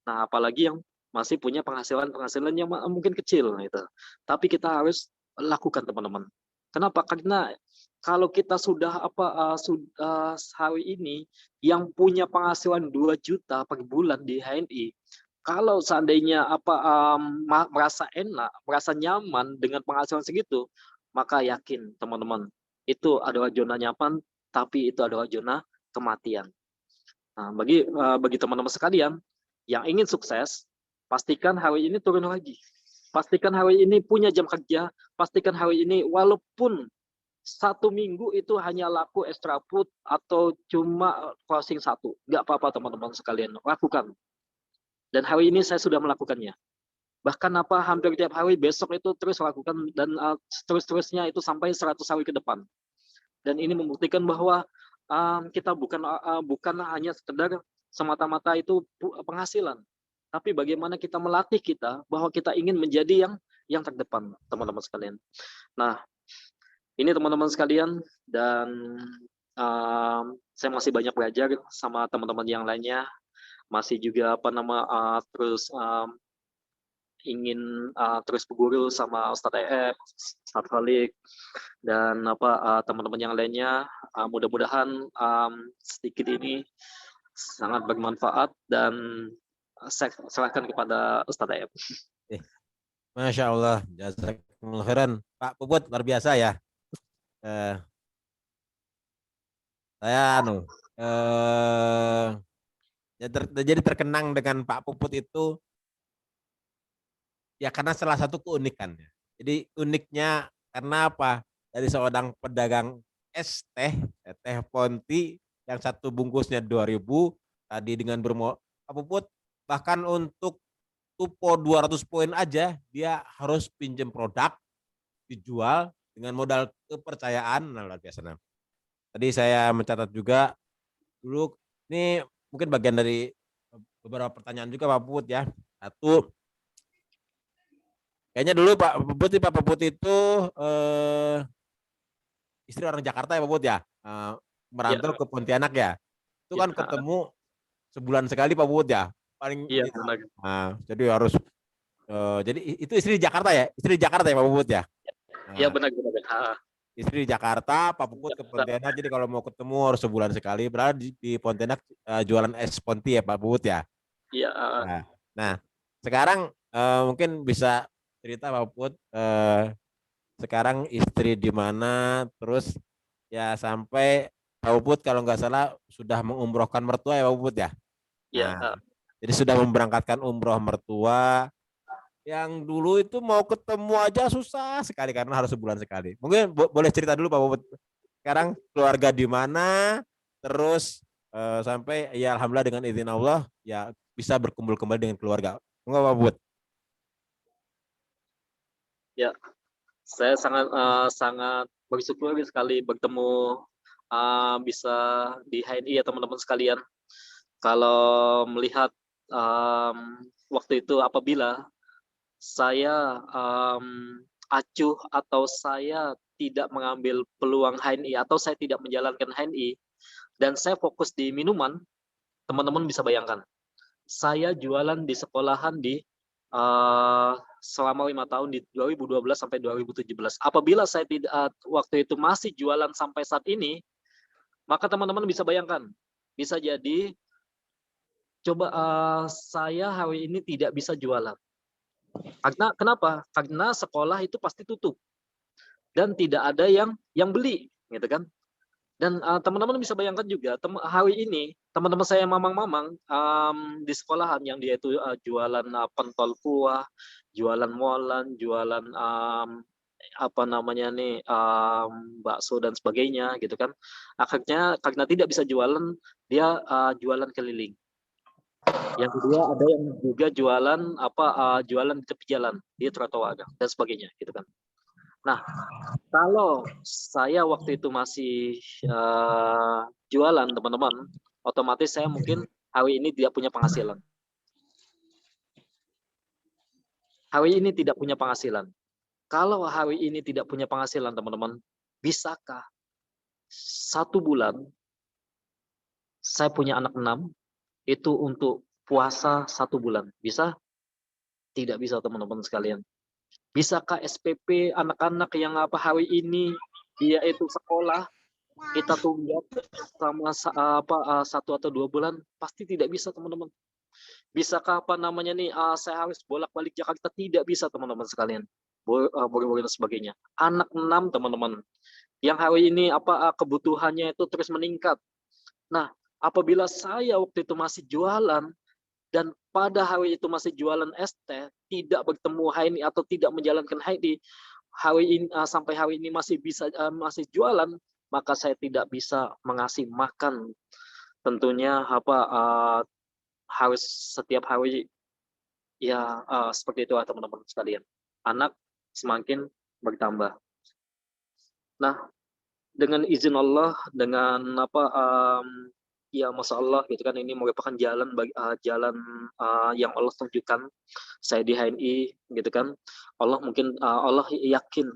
Nah apalagi yang masih punya penghasilan yang mungkin kecil gitu. Tapi kita harus lakukan teman-teman. Kenapa? Karena kalau kita sudah hari ini yang punya penghasilan 2 juta per bulan di HNI, kalau seandainya merasa enak, merasa nyaman dengan penghasilan segitu, maka yakin teman-teman, itu adalah zona nyaman, tapi itu adalah zona kematian. Nah, bagi teman-teman sekalian yang ingin sukses, pastikan hari ini turun lagi. Pastikan hari ini punya jam kerja, pastikan hari ini walaupun 1 minggu itu hanya laku extra food atau cuma closing 1, nggak apa-apa teman-teman sekalian, lakukan. Dan hari ini saya sudah melakukannya. Bahkan hampir tiap hari besok itu terus lakukan dan terus-terusnya itu sampai 100 hari ke depan. Dan ini membuktikan bahwa kita bukan hanya sekedar semata-mata itu penghasilan, tapi bagaimana kita melatih kita bahwa kita ingin menjadi yang terdepan teman-teman sekalian. Nah ini teman-teman sekalian, dan saya masih banyak belajar sama teman-teman yang lainnya, masih juga terus ingin terus berguru sama Ustadz EF, Ustadz Khalik, dan teman-teman yang lainnya. Mudah-mudahan sedikit ini sangat bermanfaat, dan saya serahkan kepada Ustadz EF. Masya Allah, jazakumullah khairan. Pak Puput luar biasa ya. Saya jadi terkenang dengan Pak Puput itu ya karena salah satu keunikannya. Jadi uniknya karena apa? Dari seorang pedagang es teh Ponti yang 1 bungkusnya 2.000 tadi dengan Pak Puput bahkan untuk tupo 200 poin aja dia harus pinjam produk dijual dengan modal kepercayaan. Nah, luar biasa. Nah, tadi saya mencatat juga dulu, ini mungkin bagian dari beberapa pertanyaan juga Pak Puput ya. Satu, kayaknya dulu Pak Puput itu istri orang Jakarta ya Pak Puput ya, merantau ke Pontianak ya. Itu kan ketemu sebulan sekali Pak Puput ya. Paling nah, jadi harus jadi itu istri di Jakarta ya? Istri di Jakarta ya Pak Puput ya? Iya benar. Istri di Jakarta, Pak Puput ke Pontianak. Jadi kalau mau ketemu harus sebulan sekali. Berarti di Pontianak jualan es Ponti ya Pak Puput ya. Iya. Nah sekarang mungkin bisa cerita Pak Puput sekarang istri di mana, terus ya sampai Pak Puput kalau nggak salah sudah mengumrohkan mertua ya Pak Puput ya. Iya. Nah, jadi sudah memberangkatkan umroh mertua. Yang dulu itu mau ketemu aja susah sekali karena harus sebulan sekali. Mungkin boleh cerita dulu Pak Puput. Sekarang keluarga di mana, terus sampai ya alhamdulillah dengan izin Allah ya bisa berkumpul kembali dengan keluarga. Enggak apa buat? Ya, saya sangat bersyukur sekali bertemu bisa di HNI ya teman-teman sekalian. Kalau melihat waktu itu apabila saya acuh atau saya tidak mengambil peluang HNI atau saya tidak menjalankan HNI dan saya fokus di minuman, teman-teman bisa bayangkan. Saya jualan di sekolahan di selama 5 tahun di 2012 sampai 2017. Apabila saya tidak waktu itu masih jualan sampai saat ini, maka teman-teman bisa bayangkan, bisa jadi coba saya hari ini tidak bisa jualan. Karena kenapa? Karena sekolah itu pasti tutup dan tidak ada yang beli, gitu kan? Dan teman-teman bisa bayangkan juga hari ini teman-teman saya mamang-mamang di sekolahan yang dia itu jualan pentol kuah, jualan molan, jualan apa namanya nih bakso dan sebagainya, gitu kan? Akhirnya karena tidak bisa jualan, dia jualan keliling. Yang kedua ada yang juga jualan jualan di tepi jalan, di trotoar dan sebagainya, gitu kan. Nah, kalau saya waktu itu masih jualan, teman-teman, otomatis saya mungkin hari ini tidak punya penghasilan. Hari ini tidak punya penghasilan. Kalau hari ini tidak punya penghasilan, teman-teman, bisakah 1 bulan saya punya anak 6 itu untuk puasa 1 bulan? Bisa? Tidak bisa, teman-teman sekalian. Bisakah SPP anak-anak yang hari ini dia itu sekolah kita tunggak sama 1 atau 2 bulan? Pasti tidak bisa, teman-teman. Bisakah saya harus bolak-balik Jakarta? Tidak bisa, teman-teman sekalian. Boleh dan sebagainya. Anak 6, teman-teman, yang hari ini kebutuhannya itu terus meningkat. Nah, apabila saya waktu itu masih jualan dan pada hari itu masih jualan ST, tidak bertemu HNI atau tidak menjalankan HNI, sampai hari ini masih jualan, maka saya tidak bisa mengasih makan. Tentunya harus setiap hari ya seperti itu teman-teman sekalian. Anak semakin bertambah. Nah, dengan izin Allah, dengan ya masya Allah gitu kan, ini merupakan jalan yang Allah tunjukkan saya di HNI gitu kan. Allah yakin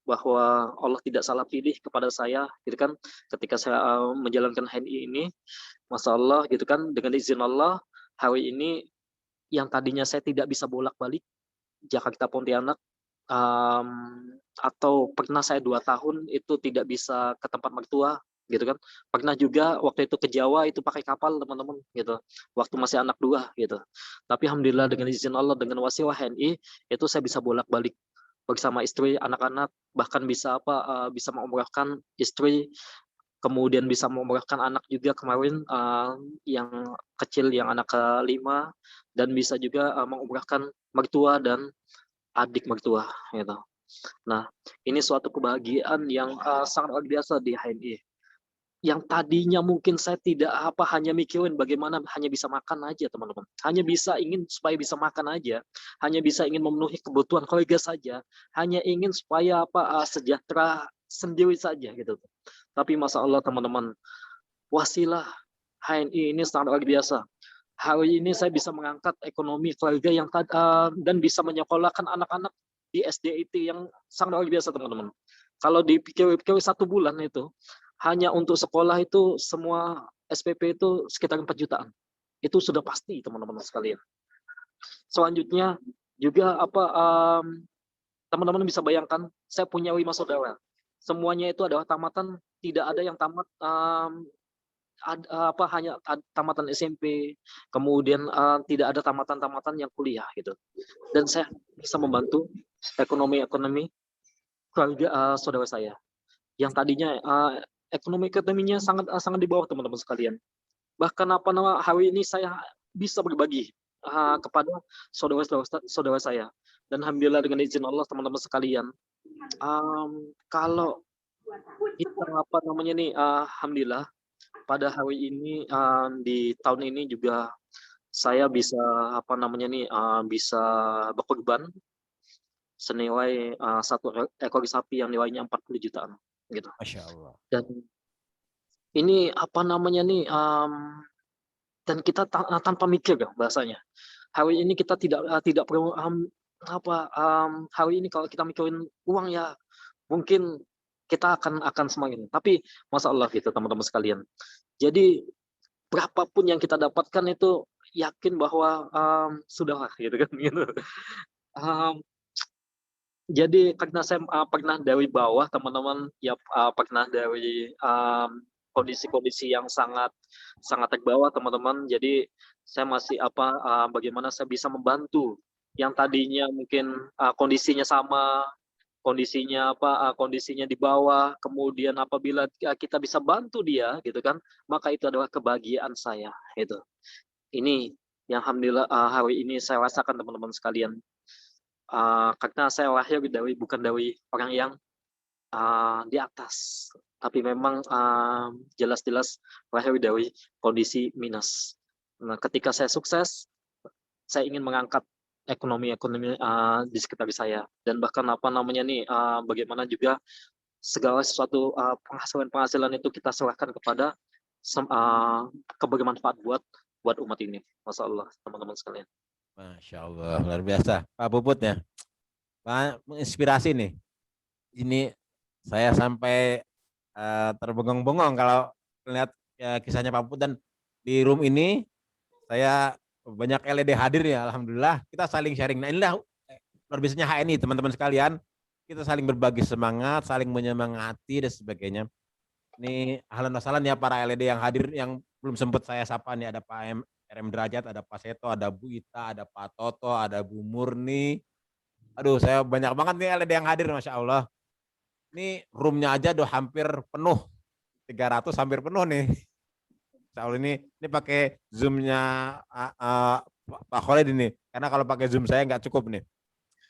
bahwa Allah tidak salah pilih kepada saya gitu kan, ketika saya menjalankan HNI ini, masya Allah gitu kan, dengan izin Allah hari ini yang tadinya saya tidak bisa bolak-balik Jakarta Pontianak, atau pernah saya 2 tahun itu tidak bisa ke tempat mertua gitu kan, pernah juga waktu itu ke Jawa itu pakai kapal, teman-teman gitu, waktu masih anak 2 gitu. Tapi alhamdulillah dengan izin Allah, dengan wasilah HNI itu saya bisa bolak-balik bersama istri, anak-anak, bahkan bisa bisa mengumrahkan istri, kemudian bisa mengumrahkan anak juga kemarin, yang kecil, yang anak ke-5, dan bisa juga mengumrahkan mertua dan adik mertua gitu. Nah, ini suatu kebahagiaan yang sangat luar biasa di HNI. Yang tadinya mungkin saya tidak hanya mikirin bagaimana hanya bisa makan aja, teman-teman. Hanya bisa ingin supaya bisa makan aja, hanya bisa ingin memenuhi kebutuhan keluarga saja, hanya ingin supaya sejahtera sendiri saja gitu. Tapi masya Allah, teman-teman, wasilah HNI ini sangat luar biasa. Hari ini saya bisa mengangkat ekonomi keluarga dan bisa menyekolahkan anak-anak di SDIT yang sangat luar biasa, teman-teman. Kalau dipikir-pikir 1 bulan itu hanya untuk sekolah itu semua SPP itu sekitar 4 jutaan. Itu sudah pasti, teman-teman sekalian. Selanjutnya juga teman-teman bisa bayangkan, saya punya 5 saudara. Semuanya itu adalah tamatan, tidak ada yang tamat hanya tamatan SMP, kemudian tidak ada tamatan-tamatan yang kuliah gitu. Dan saya bisa membantu ekonomi keluarga saudara saya yang tadinya ekonominya sangat di bawah, teman-teman sekalian. Bahkan hari ini saya bisa berbagi kepada saudara saya. Dan alhamdulillah dengan izin Allah, teman-teman sekalian, kalau kita alhamdulillah pada hari ini di tahun ini juga saya bisa bisa berkorban senilai satu ekor sapi yang nilainya 40 jutaan gitu. Masya Allah. Dan ini dan kita tanpa mikir ya bahasanya. Hari ini kita tidak perlu hari ini kalau kita mikirin uang ya mungkin kita akan semakin. Tapi masya Allah gitu teman-teman sekalian. Jadi berapapun yang kita dapatkan itu yakin bahwa sudahlah gitu kan gitu. Jadi karena saya pernah dari bawah teman-teman ya pernah dari kondisi-kondisi yang sangat terbawah teman-teman. Jadi saya masih bagaimana saya bisa membantu yang tadinya mungkin kondisinya sama, kondisinya di bawah, kemudian apabila kita bisa bantu dia gitu kan, maka itu adalah kebahagiaan saya gitu. Ini yang alhamdulillah hari ini saya rasakan teman-teman sekalian. Karena saya lahir bukan dari orang yang di atas, tapi memang jelas-jelas lahir dari kondisi minus. Nah, ketika saya sukses, saya ingin mengangkat ekonomi di sekitar saya dan bahkan bagaimana juga segala sesuatu penghasilan itu kita serahkan kepada kebermanfaat buat umat ini. Masya Allah teman-teman sekalian. Masya Allah, luar biasa. Pak Puput ya, menginspirasi nih. Ini saya sampai terbengong-bengong kalau melihat kisahnya Pak Puput, dan di room ini saya banyak LED hadir ya, alhamdulillah. Kita saling sharing. Nah inilah luar biasanya HNI teman-teman sekalian. Kita saling berbagi semangat, saling menyemangati dan sebagainya. Ini ahlan wa sahlan ya para LED yang hadir, yang belum sempat saya sapa nih, ada Pak RM Derajat, ada Pak Seto, ada Bu Ita, ada Pak Toto, ada Bu Murni. Aduh, saya banyak banget nih LED yang hadir, Masya Allah. Ini roomnya aja udah hampir penuh, 300 hampir penuh nih. Insya Allah ini pakai zoomnya Pak Khalid ini, karena kalau pakai zoom saya nggak cukup nih.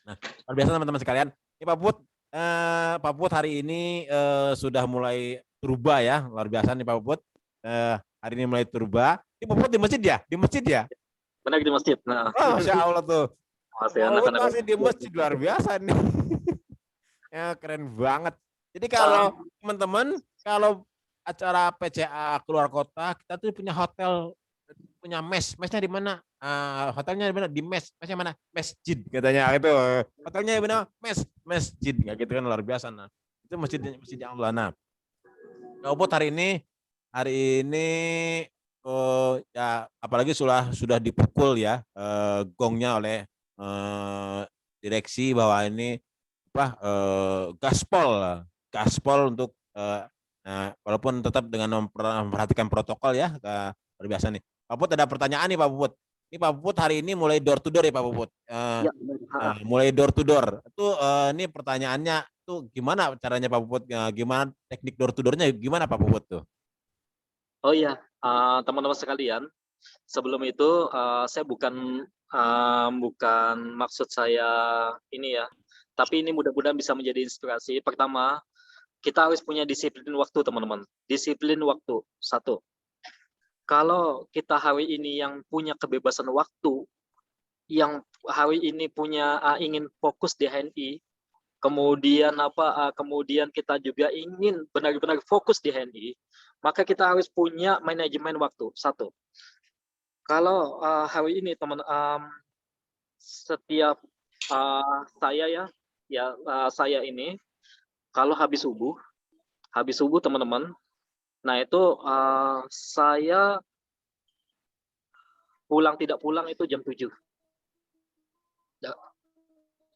Nah, luar biasa teman-teman sekalian. Ini Pak Puput hari ini sudah mulai turba ya, luar biasa nih Pak Puput. Hari ini mulai turba. Ini Pak Puput di masjid ya? Di masjid ya? Benar di masjid. Nah. Oh, Masya Allah tuh. Masih di masjid, luar biasa nih. Ya, keren banget. Jadi kalau teman-teman, kalau acara PCA keluar kota, kita tuh punya hotel, punya mesnya di mana? Hotelnya di mana? Di mesnya mana? Masjid katanya itu. Hotelnya di mana? Masjid, nggak gitu kan, luar biasa. Nah, itu masjid Allah. Nah, Puput hari ini ya apalagi sudah dipukul ya gongnya oleh direksi bahwa ini gaspol untuk nah, walaupun tetap dengan memperhatikan protokol ya, luar biasa nih. Pak Puput ada pertanyaan nih Pak Puput. Ini Pak Puput hari ini mulai door to door ya Pak Puput. Mulai door to door. Itu ini pertanyaannya tuh gimana caranya Pak Puput? Gimana teknik door to doornya? Gimana Pak Puput tuh? Oh iya, teman-teman sekalian. Sebelum itu saya bukan maksud saya ini ya. Tapi ini mudah-mudahan bisa menjadi inspirasi. Pertama, kita harus punya disiplin waktu, teman-teman. Disiplin waktu, satu. Kalau kita hari ini yang punya kebebasan waktu, yang hari ini punya ingin fokus di HNI, kemudian kemudian kita juga ingin benar-benar fokus di HNI, maka kita harus punya manajemen waktu, satu. Kalau hari ini teman, setiap saya ini kalau habis subuh teman-teman, nah itu saya pulang tidak pulang itu jam 7.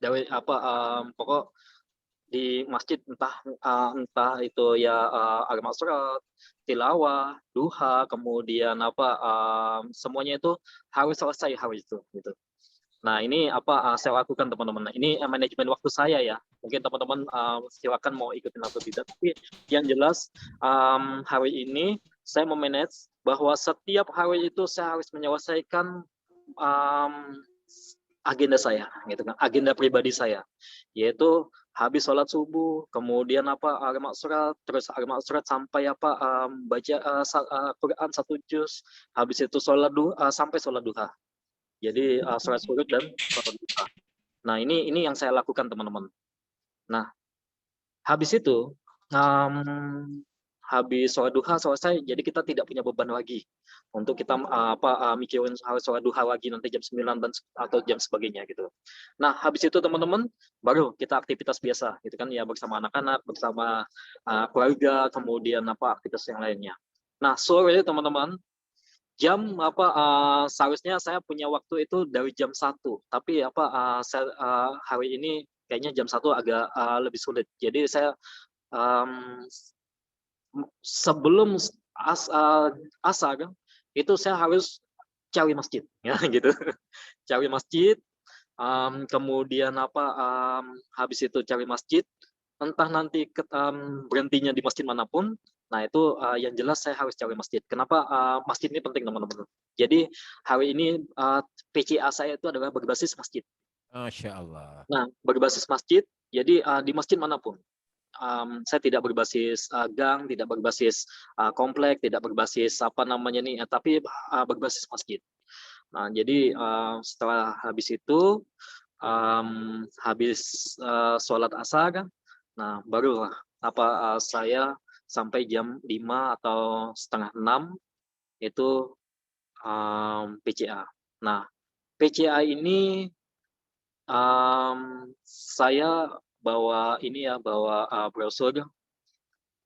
Dari pokok di masjid entah itu ya agama surat, tilawah, duha, kemudian semuanya itu harus selesai hari itu gitu. Nah, ini saya lakukan teman-teman. Ini manajemen waktu saya ya. Mungkin teman-teman silakan mau ikutin atau tidak. Tapi yang jelas hari ini saya memanage bahwa setiap hari itu saya harus menyelesaikan agenda saya, gitu kan, agenda pribadi saya, yaitu habis sholat subuh, kemudian arma surat, terus arma surat sampai baca Quran 1 juz, habis itu sholat duha sampai sholat duha. Jadi sholat subuh dan sholat duha. Nah ini yang saya lakukan teman-teman. Nah habis itu habis sholat duha selesai, jadi kita tidak punya beban lagi untuk kita mikirin sholat duha lagi nanti jam 9 atau jam sebagainya gitu. Nah habis itu teman-teman baru kita aktivitas biasa gitu kan ya, bersama anak-anak, bersama keluarga, kemudian aktivitas yang lainnya. Nah sore teman-teman jam seharusnya saya punya waktu itu dari jam 1, tapi hari ini kayaknya jam 1 agak lebih sulit. Jadi saya sebelum asar itu saya harus cari masjid ya gitu. Cari masjid, kemudian habis itu cari masjid, entah nanti berhentinya di masjid manapun. Nah itu yang jelas saya harus cari masjid. Kenapa masjid ini penting teman-teman? Jadi hari ini PCA saya itu adalah berbasis masjid. Masya Allah. Nah berbasis masjid, jadi di masjid manapun. Saya tidak berbasis gang, tidak berbasis komplek, tidak berbasis tapi berbasis masjid. Nah, jadi setelah habis itu, habis sholat asar, nah barulah saya sampai jam 5 atau setengah 6 itu PCA. Nah, PCA ini saya bawa brosur,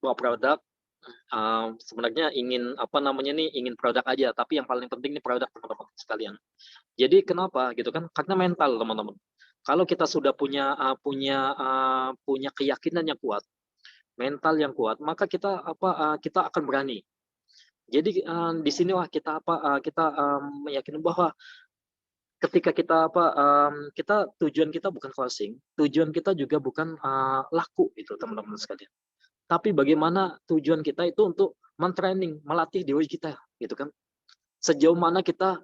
bawa produk. Sebenarnya ingin ingin produk aja, tapi yang paling penting ini produk teman-teman sekalian. Jadi kenapa gitu kan? Karena mental teman-teman. Kalau kita sudah punya keyakinan yang kuat, mental yang kuat, maka kita kita akan berani. Jadi disinilah kita meyakini bahwa ketika kita kita tujuan kita bukan closing, tujuan kita juga bukan laku itu teman-teman sekalian. Tapi bagaimana tujuan kita itu untuk mentraining, melatih diri kita gitu kan. Sejauh mana kita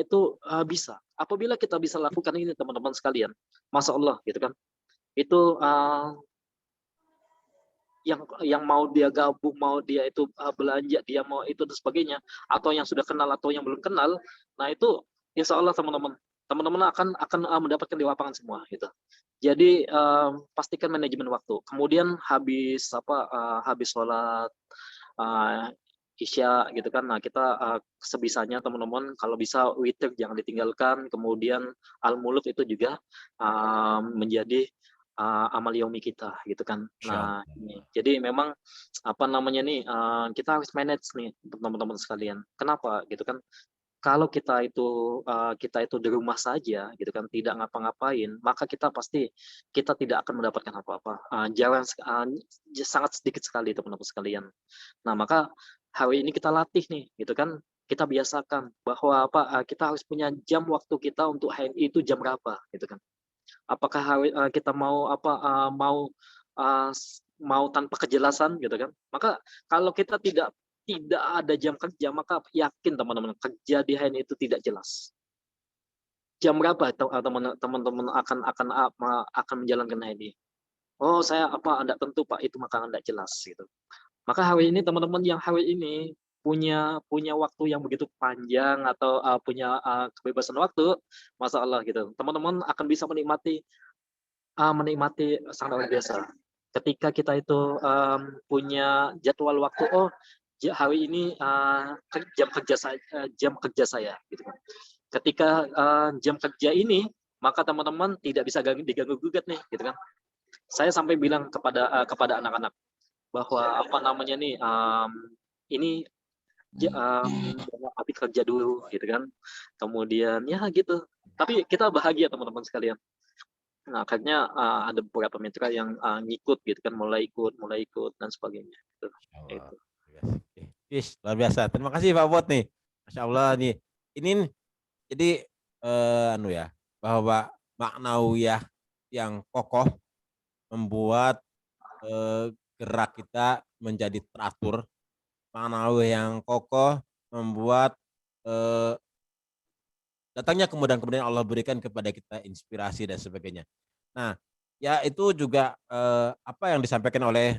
itu bisa. Apabila kita bisa lakukan ini teman-teman sekalian, Masya Allah gitu kan. Itu yang mau dia gabung, mau dia itu belanja, dia mau itu dan sebagainya, atau yang sudah kenal atau yang belum kenal, nah itu insya Allah teman-teman akan mendapatkan di lapangan semua gitu. Jadi pastikan manajemen waktu. Kemudian habis sholat Isya gitu kan. Nah kita sebisanya teman-teman kalau bisa witir jangan ditinggalkan. Kemudian al-muluk itu juga menjadi amal yaumi kita gitu kan. Nah jadi memang kita harus manage nih teman-teman sekalian. Kenapa gitu kan? Kalau kita itu di rumah saja gitu kan, tidak ngapa-ngapain, maka kita tidak akan mendapatkan apa-apa. Sangat sedikit sekali teman-teman sekalian. Nah maka hari ini kita latih nih gitu kan, kita biasakan bahwa kita harus punya jam waktu kita untuk HMI itu jam berapa gitu kan. Apakah kita mau mau tanpa kejelasan gitu kan. Maka kalau kita tidak ada jam kerja, maka yakin teman-teman kerja di HN itu tidak jelas. Jam berapa teman-teman akan menjalankan HN? Oh saya ada tentu Pak, itu maka tidak jelas gitu. Maka hari ini teman-teman yang hari ini punya waktu yang begitu panjang atau punya kebebasan waktu, Masya Allah gitu. Teman-teman akan bisa menikmati sangat luar biasa. Ketika kita itu punya jadwal waktu, hari ini jam kerja saya gitu kan. Ketika jam kerja ini maka teman-teman tidak bisa diganggu gugat nih gitu kan. Saya sampai bilang kepada anak-anak bahwa ini habis kerja dulu gitu kan. Kemudian ya gitu. Tapi kita bahagia teman-teman sekalian. Nah, akhirnya ada beberapa mitra yang ngikut gitu kan, mulai ikut dan sebagainya gitu. Itu. Luar biasa. Terima kasih Pak Bot nih. Masya Allah nih. Ini jadi bahwa maknawiyah yang kokoh membuat gerak kita menjadi teratur. Maknawiyah yang kokoh membuat datangnya kemudahan-kemudahan Allah berikan kepada kita inspirasi dan sebagainya. Nah, ya itu juga apa yang disampaikan oleh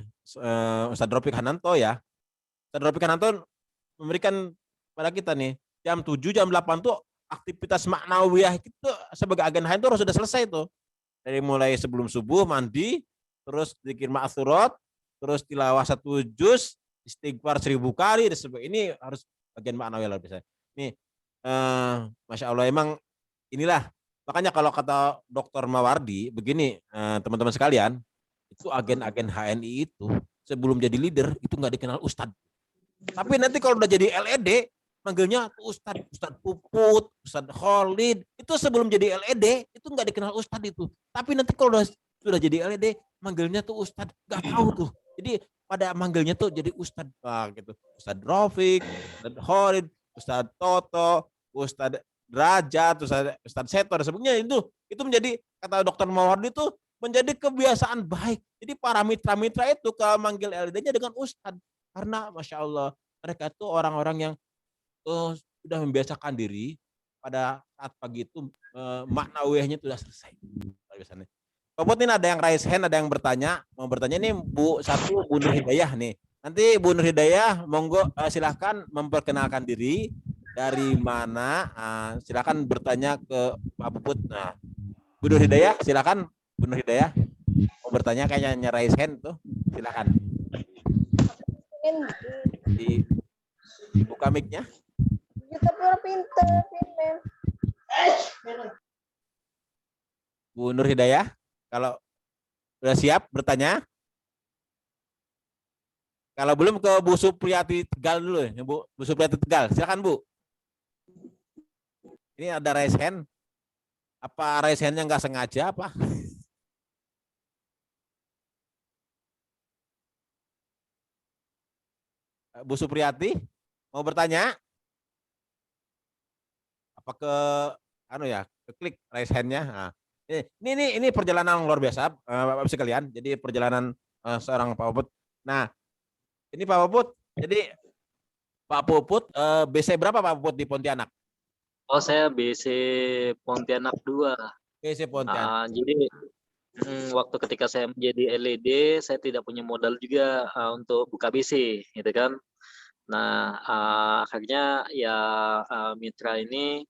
Ustadz Rofik Hananto ya. Ustadz Rofik Hananto memberikan pada kita nih jam 7, jam 8 tuh aktivitas maknawiyah itu sebagai agen haid itu harus sudah selesai tuh. Dari mulai sebelum subuh mandi, terus zikir ma'thurat, terus tilawah 1 juz, istighfar 1000 kali dan sebagainya. Ini harus bagian maknawiyah luar biasa. Nih Masya Allah emang inilah makanya kalau kata Dr. Mawardi begini teman-teman sekalian, itu agen-agen HNI itu sebelum jadi leader itu nggak dikenal Ustadz. Tapi nanti kalau udah jadi LED manggilnya Ustadz Puput, Ustadz Khalid. Itu sebelum jadi LED itu nggak dikenal Ustadz itu. Tapi nanti kalau sudah jadi LED manggilnya tuh Ustadz, nggak tahu tuh. Jadi pada manggilnya tuh jadi Ustadz gitu. Ustadz Rofik, Ustadz Khalid, Ustadz Toto, Ustadz Derajat, Ustadz Seto dan sebagainya itu menjadi kata Dr. Mawardi itu menjadi kebiasaan baik. Jadi para mitra-mitra itu kalau manggil LED-nya dengan Ustadz karena Masya Allah mereka itu orang-orang yang sudah membiasakan diri pada saat pagi itu maknawiyahnya sudah selesai. Pak Put ini ada yang raise hand, ada yang bertanya, mau bertanya nih Bu Nur Hidayah nih. Nanti Bu Nur Hidayah monggo silahkan memperkenalkan diri dari mana, silahkan bertanya ke Pak Puput. Nah, Bu Nur Hidayah silahkan Bu Nur Hidayah mau bertanya kayaknya raise hand tuh, silahkan. Buka mic-nya. Bu Nur Hidayah, kalau sudah siap bertanya. Kalau belum ke Bu Supriyati Tegal dulu ya, Bu Supriyati Tegal. Silakan Bu. Ini ada raise hand. Apa raise hand-nya nggak sengaja apa? Bu Supriyati mau bertanya? Apa ke klik raise hand-nya? Nah, ini perjalanan luar biasa Bapak sekalian. Jadi perjalanan seorang Pak Puput. Nah, ini Pak Puput. Jadi Pak Puput BC berapa Pak Puput di Pontianak? Oh, saya BC Pontianak 2. BC Pontianak. Jadi waktu ketika saya menjadi LED, saya tidak punya modal juga untuk buka BC, gitu kan. Nah, akhirnya ya mitra ini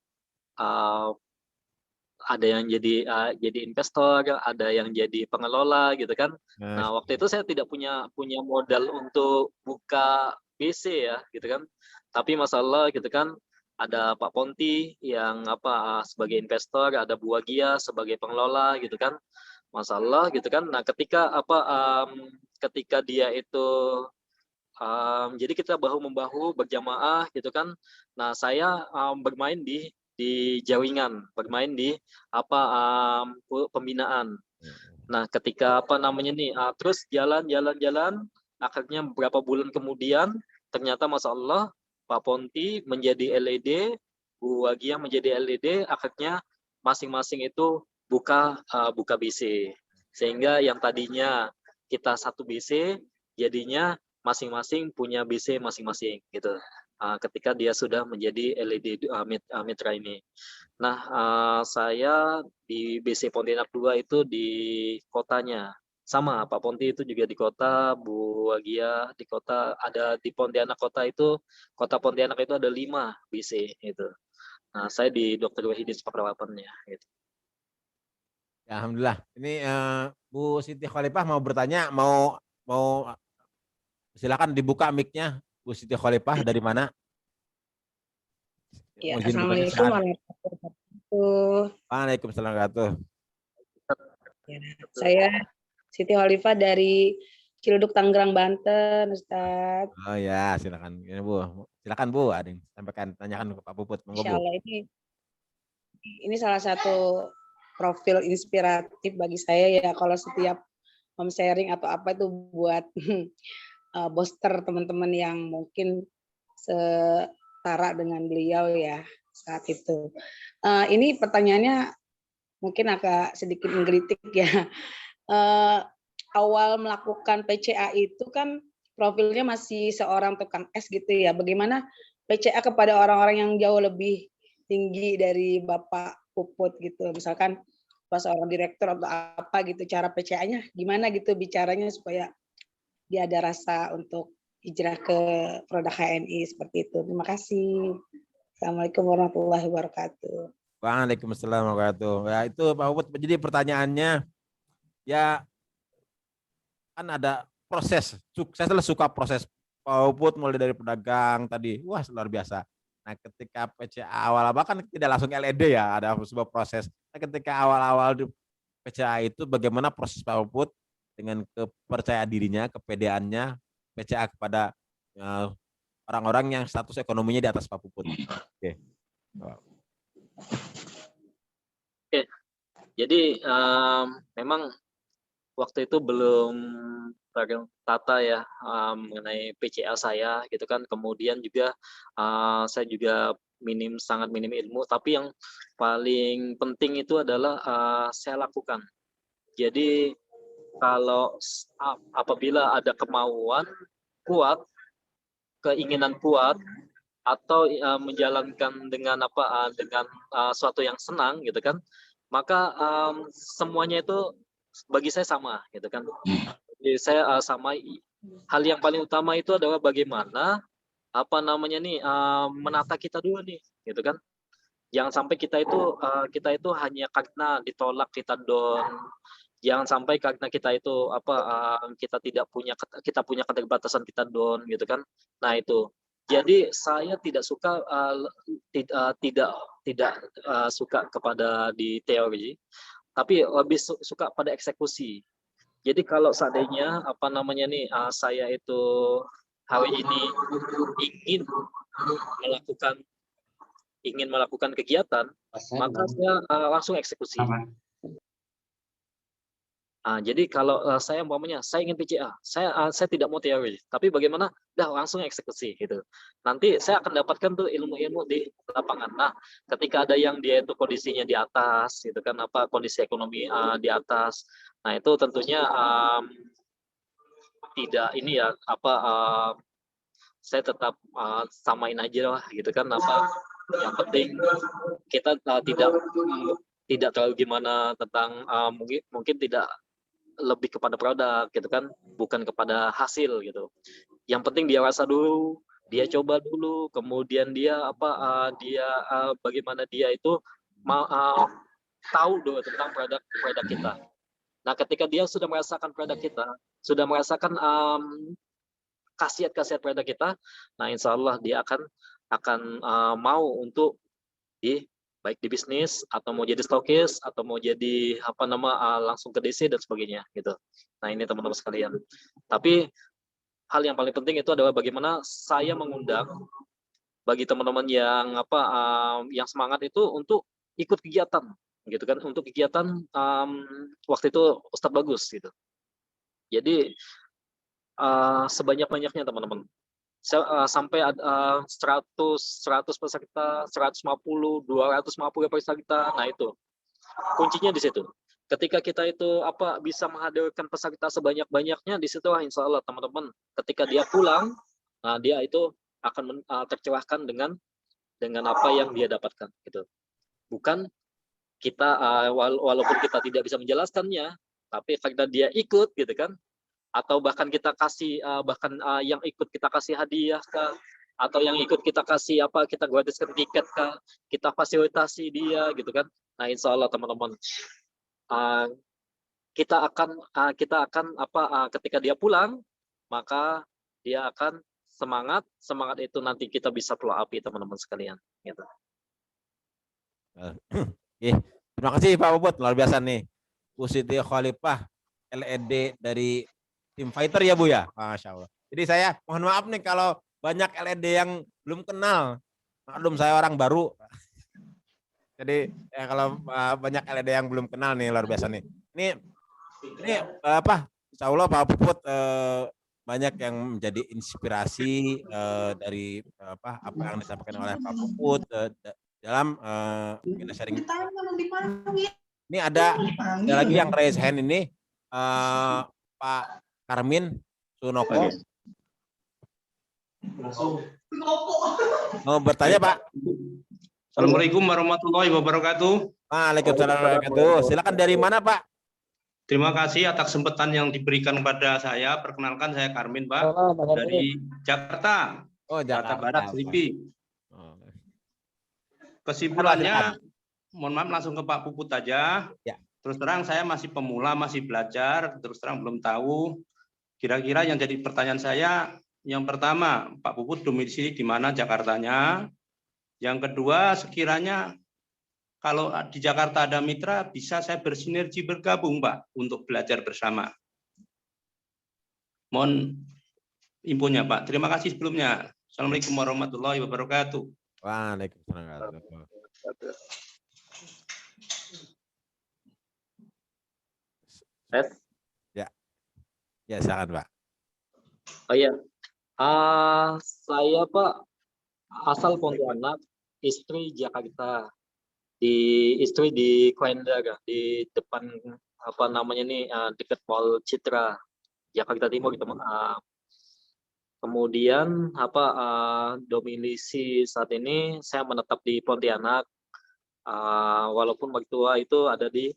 ada yang jadi investor, ada yang jadi pengelola, gitu kan. Nah, waktu itu saya tidak punya modal untuk buka BC ya, gitu kan. Tapi masalah gitu kan, ada Pak Ponti yang sebagai investor, ada Bu Wagia sebagai pengelola, gitu kan. Masalah gitu kan. Nah, ketika ketika dia itu jadi kita bahu-membahu berjamaah gitu kan. Nah, saya bermain di jaringan, bermain di pembinaan. Nah, ketika terus jalan, akhirnya beberapa bulan kemudian ternyata Masya Allah Pak Ponti menjadi LED, Bu Wagia menjadi LED, akhirnya masing-masing itu buka BC. Sehingga yang tadinya kita satu BC, jadinya masing-masing punya BC masing-masing gitu. Ketika dia sudah menjadi LED mitra ini. Nah, saya di BC Pontianak 2 itu di kotanya. Sama, Pak Ponti itu juga di kota, Bu Wagia di kota, ada di Pontianak kota itu, kota Pontianak itu ada 5 BC itu. Nah, saya di Dr. Wahidin Sepakrawapannya gitu. Ya, alhamdulillah. Ini Bu Siti Khalifah mau bertanya, mau silakan dibuka mic-nya Bu Siti Khalifah dari mana? Ya, Assalamualaikum warahmatullahi wabarakatuh. Waalaikumsalam warahmatullahi wabarakatuh. Ya, saya Siti Khalifah dari Ciledug, Tangerang, Banten, Ustaz. Oh ya, silakan ini Bu. Silakan Bu, ada yang sampaikan, tanyakan ke Pak Puput. Insya Allah ini salah satu profil inspiratif bagi saya ya, kalau setiap home sharing atau apa itu buat booster teman-teman yang mungkin setara dengan beliau ya saat itu. Ini pertanyaannya mungkin agak sedikit menggelitik ya. Awal melakukan PCA itu kan profilnya masih seorang tukang es gitu ya. Bagaimana PCA kepada orang-orang yang jauh lebih tinggi dari Bapak Puput gitu. Misalkan pas seorang direktur atau apa gitu, cara PCA-nya gimana gitu bicaranya supaya dia ada rasa untuk hijrah ke produk HNI seperti itu. Terima kasih. Assalamualaikum warahmatullahi wabarakatuh. Waalaikumsalam warahmatullahi wabarakatuh. Ya itu Pak Puput. Jadi pertanyaannya ya kan ada proses. Saya selalu suka proses Pak Puput mulai dari pedagang tadi. Wah luar biasa. Nah ketika PCA awal bahkan tidak langsung LED ya, ada sebuah proses. Nah, ketika awal-awal di PCA itu bagaimana proses Pak Puput dengan kepercayaan dirinya, kepedeannya PCA kepada orang-orang yang status ekonominya di atas Pak Puput. Oke. Oke. Jadi memang waktu itu belum tertata ya mengenai PCA saya gitu kan. Kemudian juga saya juga sangat minim ilmu, tapi yang paling penting itu adalah saya lakukan. Jadi kalau apabila ada kemauan kuat, keinginan kuat, atau menjalankan dengan dengan suatu yang senang gitu kan, maka semuanya itu bagi saya sama gitu kan. Jadi saya sama, hal yang paling utama itu adalah bagaimana menata kita dulu nih gitu kan. Jangan sampai kita itu hanya karena ditolak kita down. Jangan sampai karena kita itu kita punya keterbatasan kita down gitu kan. Nah itu. Jadi saya tidak suka tidak suka kepada di teori, tapi lebih suka pada eksekusi. Jadi kalau seandainya saya itu hari ini ingin melakukan kegiatan, maka saya langsung eksekusi. Jadi kalau saya saya ingin PCA, saya tidak mau teori, tapi bagaimana langsung eksekusi gitu. Nanti saya akan dapatkan tuh ilmu-ilmu di lapangan. Nah, ketika ada yang dia itu kondisinya di atas gitu kan, kondisi ekonomi di atas. Nah, itu tentunya tidak ini ya saya tetap samain aja lah gitu kan, yang penting kita tidak terlalu gimana tentang mungkin tidak lebih kepada produk gitu kan, bukan kepada hasil gitu. Yang penting dia rasa dulu, dia coba dulu, kemudian dia bagaimana dia itu tahu dulu tentang produk kita. Nah, ketika dia sudah merasakan produk kita, sudah merasakan khasiat-khasiat produk kita, nah insya Allah dia akan mau untuk baik di bisnis atau mau jadi stokis atau mau jadi langsung ke DC dan sebagainya gitu. Nah ini teman-teman sekalian. Tapi hal yang paling penting itu adalah bagaimana saya mengundang bagi teman-teman yang yang semangat itu untuk ikut kegiatan gitu kan, untuk kegiatan waktu itu Ustadz Bagus gitu. Jadi sebanyak-banyaknya teman-teman. Sampai 100 peserta, 150, 250 peserta. Nah itu kuncinya di situ. Ketika kita itu bisa menghadirkan peserta sebanyak-banyaknya, di situ insya Allah teman-teman ketika dia pulang, nah dia itu akan tercerahkan dengan apa yang dia dapatkan gitu. Bukan kita walaupun kita tidak bisa menjelaskannya, tapi karena dia ikut gitu kan, atau bahkan kita kasih yang ikut kita kasih hadiah kah, atau yang ikut kita kasih kita gratiskan tiket kah, kita fasilitasi dia gitu kan. Nah insya Allah teman-teman kita akan ketika dia pulang maka dia akan semangat itu nanti kita bisa pulau api teman-teman sekalian gitu. Terima kasih Pak Puput, luar biasa nih. Bu Siti Khalifah LED dari Tim Fighter ya Bu ya, Masya Allah. Jadi saya mohon maaf nih kalau banyak LED yang belum kenal. Maklum saya orang baru. Jadi ya kalau banyak LED yang belum kenal nih luar biasa nih. Ini Insya Allah Pak Puput banyak yang menjadi inspirasi dari apa yang disampaikan oleh Pak Puput dalam kita sharing. Ini ada lagi yang raise hand ini Pak Karmin Sunoko. Mau bertanya Pak? Assalamualaikum warahmatullahi wabarakatuh. Waalaikumsalam warahmatullahi wabarakatuh. Silakan dari mana, Pak? Terima kasih atas kesempatan yang diberikan kepada saya. Perkenalkan saya Karmin, Pak, dari Jakarta. Oh, Jakarta Jakarta. Barat, Selipi. Oh. Kesimpulannya, mohon maaf langsung ke Pak Puput aja. Ya. Terus terang saya masih pemula, masih belajar. Terus terang belum tahu. Kira-kira yang jadi pertanyaan saya, yang pertama, Pak Puput domisili di mana Jakartanya? Yang kedua, sekiranya kalau di Jakarta ada mitra, bisa saya bersinergi bergabung, Pak, untuk belajar bersama. Mohon infonya, Pak. Terima kasih sebelumnya. Assalamualaikum warahmatullahi wabarakatuh. Waalaikumsalam warahmatullahi wabarakatuh. Ya, silakan, Pak. Oh iya, saya Pak asal Pontianak, istri Jakarta. Istri di Klender, di depan apa namanya nih, dekat Mall Citra, Jakarta Timur gitu. Kemudian domisili saat ini saya menetap di Pontianak, walaupun mertua itu ada di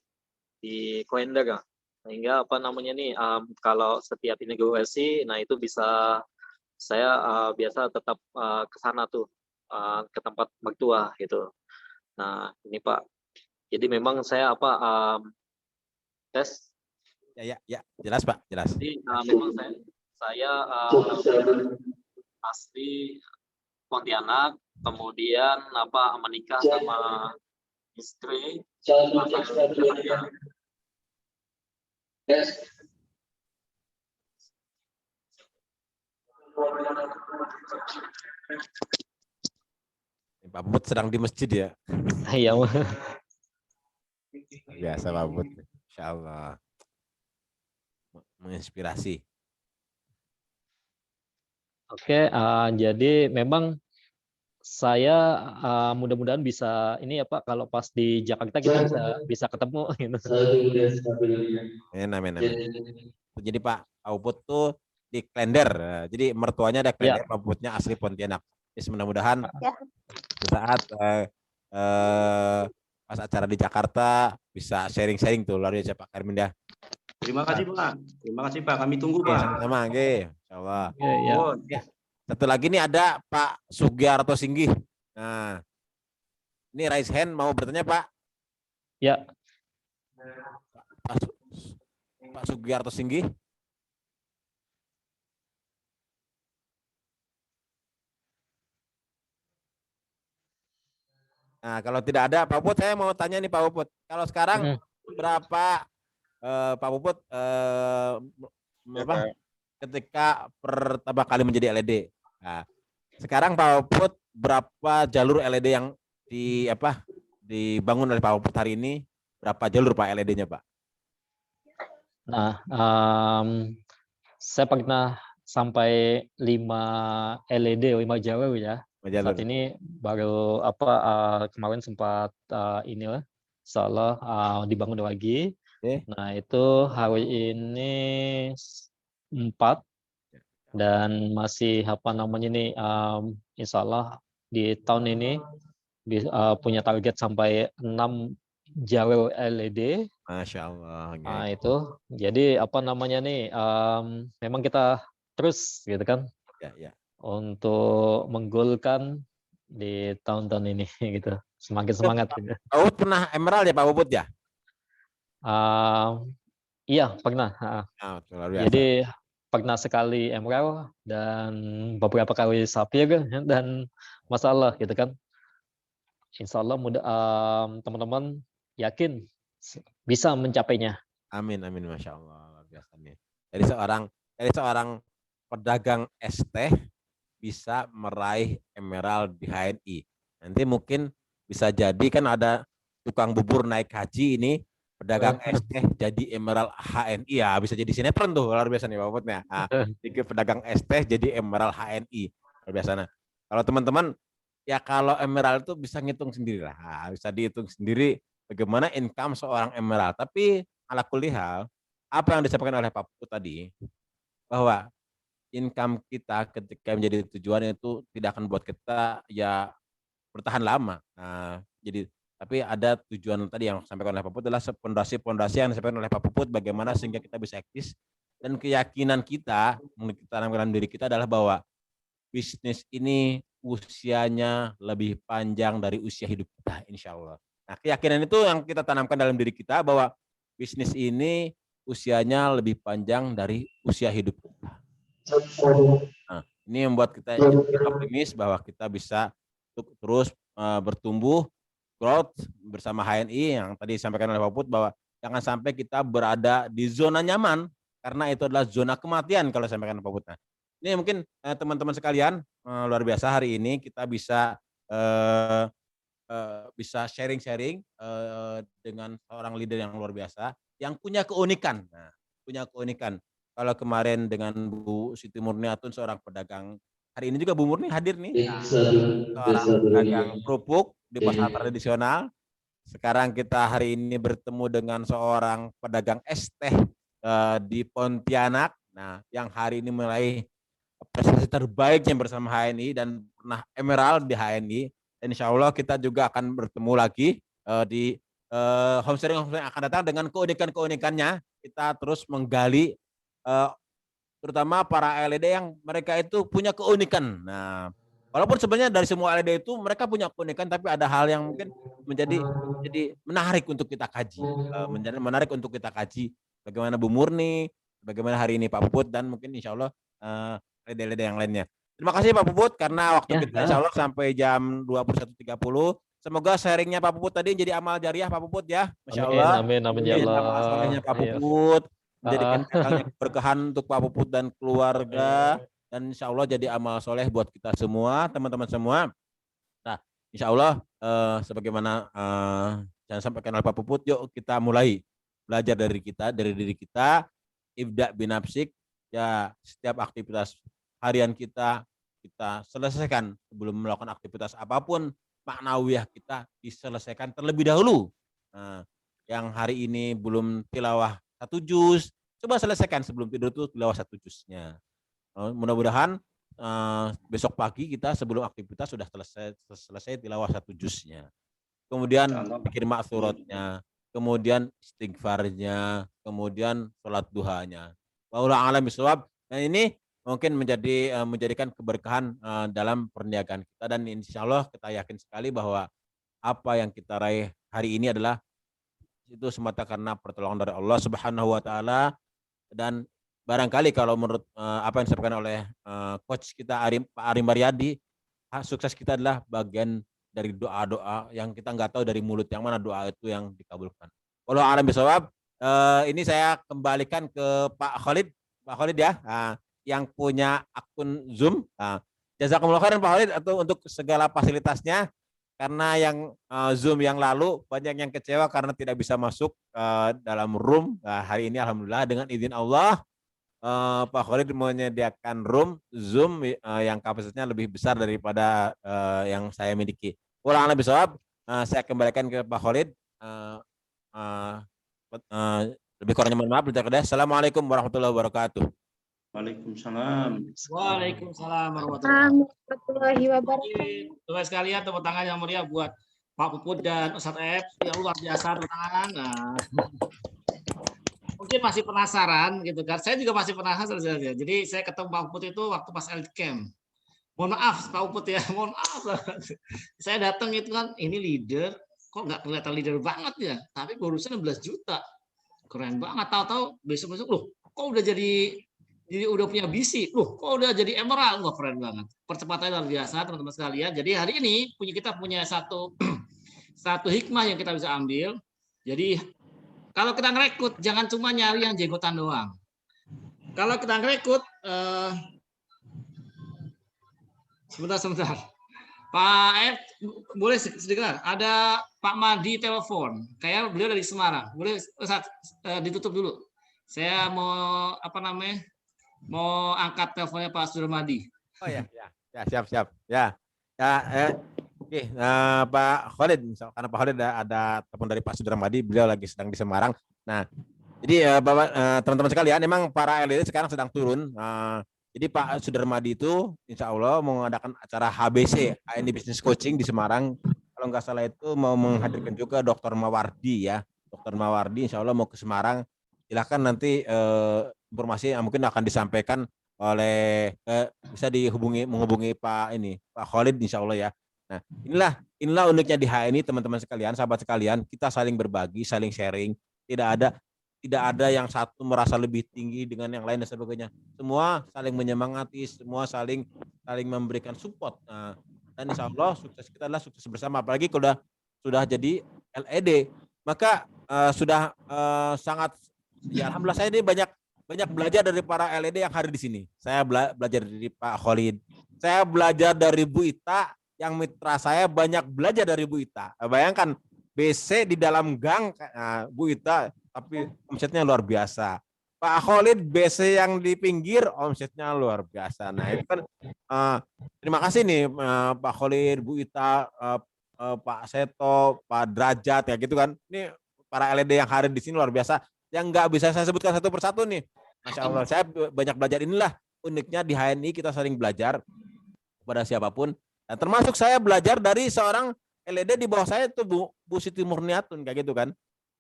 Klender, sehingga apa namanya nih, kalau setiap inaugurasi, nah itu bisa saya biasa tetap ke sana tuh, ke tempat mertua gitu. Nah ini Pak, jadi memang saya tes. Ya, jelas Pak, jelas. Jadi memang saya asli Pontianak, kemudian menikah sama istri. Pak Puput sedang di masjid ya? Iya. Biasa Pak Puput, Insya Allah menginspirasi. Oke, jadi memang saya mudah-mudahan bisa ini ya Pak, kalau pas di Jakarta kita bisa ketemu gitu. Amin. Jadi Pak Puput tuh di Klender, jadi mertuanya ada Klender, Pak Puputnya asli Pontianak. Mudah-mudahan saat pas acara di Jakarta bisa sharing-sharing tuh luar biasa Pak Karmin ya. Terima kasih Pak. Terima kasih Pak. Kami tunggu Pak. Sama-sama, insyaallah. Ya. Satu lagi nih ada Pak Sugiarto Singgih. Nah, ini raise hand mau bertanya Pak? Ya. Pak Sugiarto Singgih. Nah, kalau tidak ada Pak Puput, saya mau tanya nih Pak Puput. Kalau sekarang berapa Pak Puput ketika pertama kali menjadi LED? Nah, sekarang Pak Puput berapa jalur LED yang dibangun oleh Pak Puput hari ini? Berapa jalur Pak LED-nya Pak? Nah, saya pernah sampai 5 LED, 5 jalur ya. Saat ini baru kemarin sempat insyaallah dibangun lagi. Nah itu hari ini 4 dan masih insyaallah di tahun ini punya target sampai 6 jalur LED. Masya Allah. Nah itu jadi memang kita terus gitu kan. Ya. Untuk menggolkan di tahun-tahun ini gitu, semakin semangat. Gitu. Pak Puput pernah emerald ya Pak Puput ya? Iya pernah. Jadi pernah sekali emerald dan beberapa kali sapphire dan masalah gitu kan. Insya Allah teman-teman yakin bisa mencapainya. Amin, Masya Allah, biasa nih. Dari seorang pedagang es teh bisa meraih emerald di HNI. Nanti mungkin bisa jadi kan ada tukang bubur naik haji ini pedagang es teh jadi emerald HNI ya, bisa jadi sinetron tuh luar biasa nih Pak Puputnya. Nah, pedagang es teh jadi emerald HNI luar biasa. Nah, kalau teman-teman ya kalau emerald itu bisa ngitung sendiri lah, bisa dihitung sendiri bagaimana income seorang emerald. Tapi ala kulihal apa yang disampaikan oleh Pak Puput tadi bahwa income kita ketika menjadi tujuan itu tidak akan buat kita ya bertahan lama. Jadi tapi ada tujuan tadi yang disampaikan oleh Pak Puput adalah pondasi yang disampaikan oleh Pak Puput bagaimana sehingga kita bisa eksis, dan keyakinan kita tanamkan dalam diri kita adalah bahwa bisnis ini usianya lebih panjang dari usia hidup kita, insya Allah. Nah, keyakinan itu yang kita tanamkan dalam diri kita bahwa bisnis ini usianya lebih panjang dari usia hidup kita. Nah, ini membuat kita optimis bahwa kita bisa terus bertumbuh, growth bersama HNI yang tadi disampaikan oleh Pak Puput bahwa jangan sampai kita berada di zona nyaman karena itu adalah zona kematian kalau disampaikan Pak Puput. Nah, ini mungkin teman-teman sekalian luar biasa hari ini kita bisa sharing-sharing dengan seorang leader yang luar biasa yang punya keunikan. Nah, punya keunikan. Kalau kemarin dengan Bu Siti Murniatun seorang pedagang, hari ini juga Bu Murni hadir nih, seorang pedagang kerupuk di pasar tradisional. Sekarang kita hari ini bertemu dengan seorang pedagang es teh di Pontianak. Nah, yang hari ini mulai prestasi terbaiknya bersama HNI dan pernah emerald di HNI. Dan insya Allah kita juga akan bertemu lagi di home sharing yang akan datang dengan keunikan-keunikannya. Kita terus menggali terutama para LED yang mereka itu punya keunikan. Nah, walaupun sebenarnya dari semua LED itu mereka punya keunikan, tapi ada hal yang mungkin menjadi menarik untuk kita kaji, menjadi menarik untuk kita kaji. Bagaimana Bu Murni, bagaimana hari ini Pak Puput, dan mungkin insya Allah LED-LED yang lainnya. Terima kasih Pak Puput karena waktu kita insya Allah sampai jam 21.30. Semoga sharingnya Pak Puput tadi jadi amal jariah Pak Puput ya. Masya Allah. Amin ya Allah. Amal solehnya Pak Puput. Menjadikan berkahan untuk Pak Puput dan keluarga. Dan insya Allah jadi amal soleh buat kita semua, teman-teman semua. Nah, insya Allah sebagaimana saya sampaikan oleh Pak Puput, yuk kita mulai belajar dari diri kita, ibda binafsik, ya setiap aktivitas harian kita selesaikan sebelum melakukan aktivitas apapun, maknawiyah kita diselesaikan terlebih dahulu. Nah, yang hari ini belum tilawah 1 juz, coba selesaikan sebelum tidur tuh tilawah 1 juznya. Mudah-mudahan besok pagi kita sebelum aktivitas sudah selesai tilawah 1 juznya. Kemudian pikir maksuratnya, kemudian istighfarnya, kemudian sholat duhanya. Wallahu a'lam bishawab. Dan ini mungkin menjadikan keberkahan dalam perniagaan kita, dan insya Allah kita yakin sekali bahwa apa yang kita raih hari ini adalah itu semata karena pertolongan dari Allah Subhanahu wa taala. Dan barangkali kalau menurut apa yang disampaikan oleh coach kita Pak Arim Baryadi, sukses kita adalah bagian dari doa-doa yang kita nggak tahu dari mulut yang mana doa itu yang dikabulkan. Wallahu a'lam bishawab. Ini saya kembalikan ke Pak Khalid. Pak Khalid ya, yang punya akun Zoom. Jazakumullah khairan Pak Khalid untuk segala fasilitasnya. Karena yang Zoom yang lalu banyak yang kecewa karena tidak bisa masuk dalam room. Hari ini alhamdulillah dengan izin Allah Pak Khalid menyediakan room Zoom yang kapasitasnya lebih besar daripada yang saya miliki. Ulang lebih sawab, saya kembalikan ke Pak Khalid. Lebih kurangnya mohon maaf. Assalamualaikum warahmatullahi wabarakatuh. Waalaikumsalam. Waalaikumsalam warahmatullahi wabarakatuh. Teman sekalian, tepuk tangan yang meriah buat Pak Puput dan Ustadz F yang luar biasa tangan. Mungkin masih penasaran gitu kan. Saya juga masih penasaran. Jadi saya ketemu Pak Puput itu waktu pas Camp. Mohon maaf Pak Puput ya, mohon maaf. Saya datang itu kan, ini leader, kok nggak kelihatan leader banget ya. Tapi bonusan 16 juta. Keren banget. Tahu-tahu besok-besok loh, kok udah jadi udah punya BC, loh kok udah jadi emerald, wah keren banget. Percepatannya luar biasa teman-teman sekalian. Jadi hari ini kita punya satu hikmah yang kita bisa ambil. Jadi kalau kita ngerekrut jangan cuma nyari yang jenggotan doang. Kalau kita ngerekrut sebentar. Pak F, boleh sedikit. Ada Pak Madi telepon. Kayak beliau dari Semarang. Boleh Ustaz, ditutup dulu. Saya mau mau angkat teleponnya Pak Surmadi. Oh ya, siap. Oke, Pak Khalid, karena Pak Khalid ada telepon dari Pak Sudrahmadi, beliau lagi sedang di Semarang. Nah, jadi Bapak teman-teman sekalian, memang para LED sekarang sedang turun. Jadi Pak Sudarmadi itu insya Allah mau mengadakan acara HBC, HNI Business Coaching di Semarang. Kalau nggak salah itu mau menghadirkan juga Dr. Mawardi ya. Dr. Mawardi insya Allah mau ke Semarang. Silahkan nanti informasi yang mungkin akan disampaikan oleh bisa menghubungi Pak Khalid insya Allah ya. Nah inilah uniknya di HNI teman-teman sekalian, sahabat sekalian, kita saling berbagi, saling sharing. Tidak ada yang satu merasa lebih tinggi dengan yang lain dan sebagainya. Semua saling menyemangati, semua saling memberikan support. Nah, dan insya Allah sukses kita adalah sukses bersama. Apalagi kalau sudah jadi LED, maka sudah sangat ya alhamdulillah saya ini banyak belajar dari para LED yang hadir di sini. Saya belajar dari Pak Khalid. Saya belajar dari Bu Ita, yang mitra saya banyak belajar dari Bu Ita. Bayangkan BC di dalam gang Bu Ita, tapi omsetnya luar biasa. Pak Khalid BC yang di pinggir omsetnya luar biasa. Nah itu kan terima kasih nih Pak Khalid, Bu Ita, Pak Seto, Pak Derajat ya gitu kan. Ini para LED yang hadir di sini luar biasa. Yang nggak bisa saya sebutkan satu persatu nih. Masya Allah, saya banyak belajar. Inilah uniknya di HNI, kita sering belajar kepada siapapun. Dan termasuk saya belajar dari seorang LED di bawah saya itu Bu Siti Murniatun kayak gitu kan.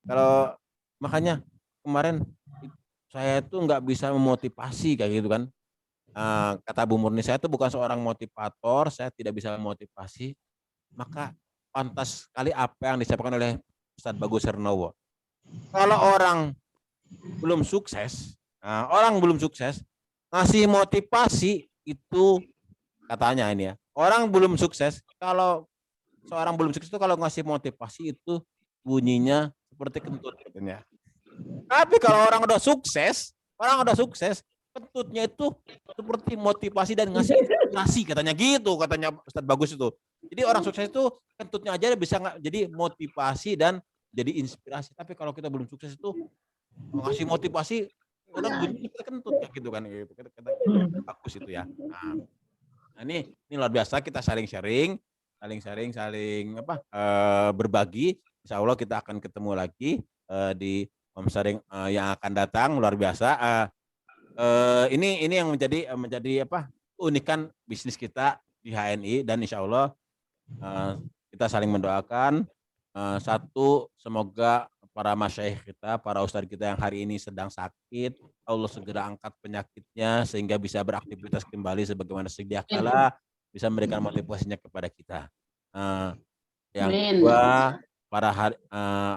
Kalau makanya kemarin saya tuh nggak bisa memotivasi kayak gitu kan. Kata Bu Murni, saya tuh bukan seorang motivator, saya tidak bisa memotivasi. Maka pantas sekali apa yang disampaikan oleh Ustadz Bagus Hernowo. Kalau orang belum sukses, ngasih motivasi itu katanya ini ya. Orang belum sukses, kalau seorang belum sukses itu kalau ngasih motivasi itu bunyinya seperti kentut katanya. Tapi kalau orang udah sukses, kentutnya itu seperti motivasi dan ngasih inspirasi katanya gitu, katanya Ustadz Bagus itu. Jadi orang sukses itu kentutnya aja bisa jadi motivasi dan jadi inspirasi. Tapi kalau kita belum sukses itu ngasih motivasi, kadang bunyinya kita kentut kayak gitu kan, gitu. Kata Bagus itu ya. Nah ini luar biasa, kita saling sharing, saling berbagi. Insya Allah kita akan ketemu lagi di Om Sharing yang akan datang, luar biasa. Ini yang menjadi unikan bisnis kita di HNI, dan insya Allah kita saling mendoakan. Satu, semoga para masyayikh kita, para ustadz kita yang hari ini sedang sakit, Allah segera angkat penyakitnya sehingga bisa beraktivitas kembali sebagaimana sedia kala, bisa memberikan motivasinya kepada kita. Yang kedua, para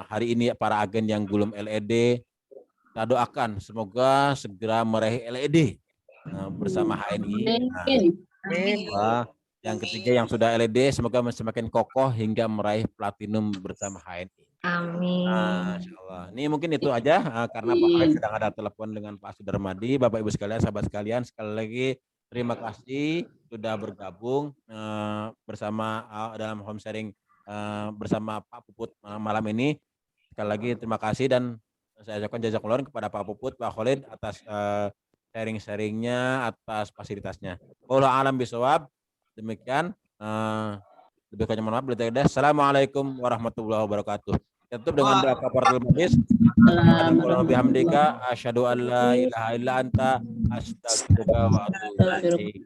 hari ini para agen yang belum LED, kita doakan semoga segera meraih LED bersama HNI. Yang ketiga yang sudah LED semoga semakin kokoh hingga meraih platinum bersama HNI. Amin. Insyaallah. Ini mungkin itu aja karena Pak Khalid sedang ada telepon dengan Pak Sudarmadi. Bapak Ibu sekalian, sahabat sekalian, sekali lagi terima kasih sudah bergabung bersama dalam home sharing bersama Pak Puput malam ini. Sekali lagi terima kasih dan saya ucapkan jazakallahu kepada Pak Puput, Pak Khalid atas sharing-sharingnya, atas fasilitasnya. Wallahu a'lam bishawab. Demikian. Lebih kurang mohon maaf. Assalamualaikum warahmatullahi wabarakatuh. Tutup dengan doa kafaratul majlis. Bihamdika asyhadu an la ilaha illa anta astaghfiruka wa atubu ilaik.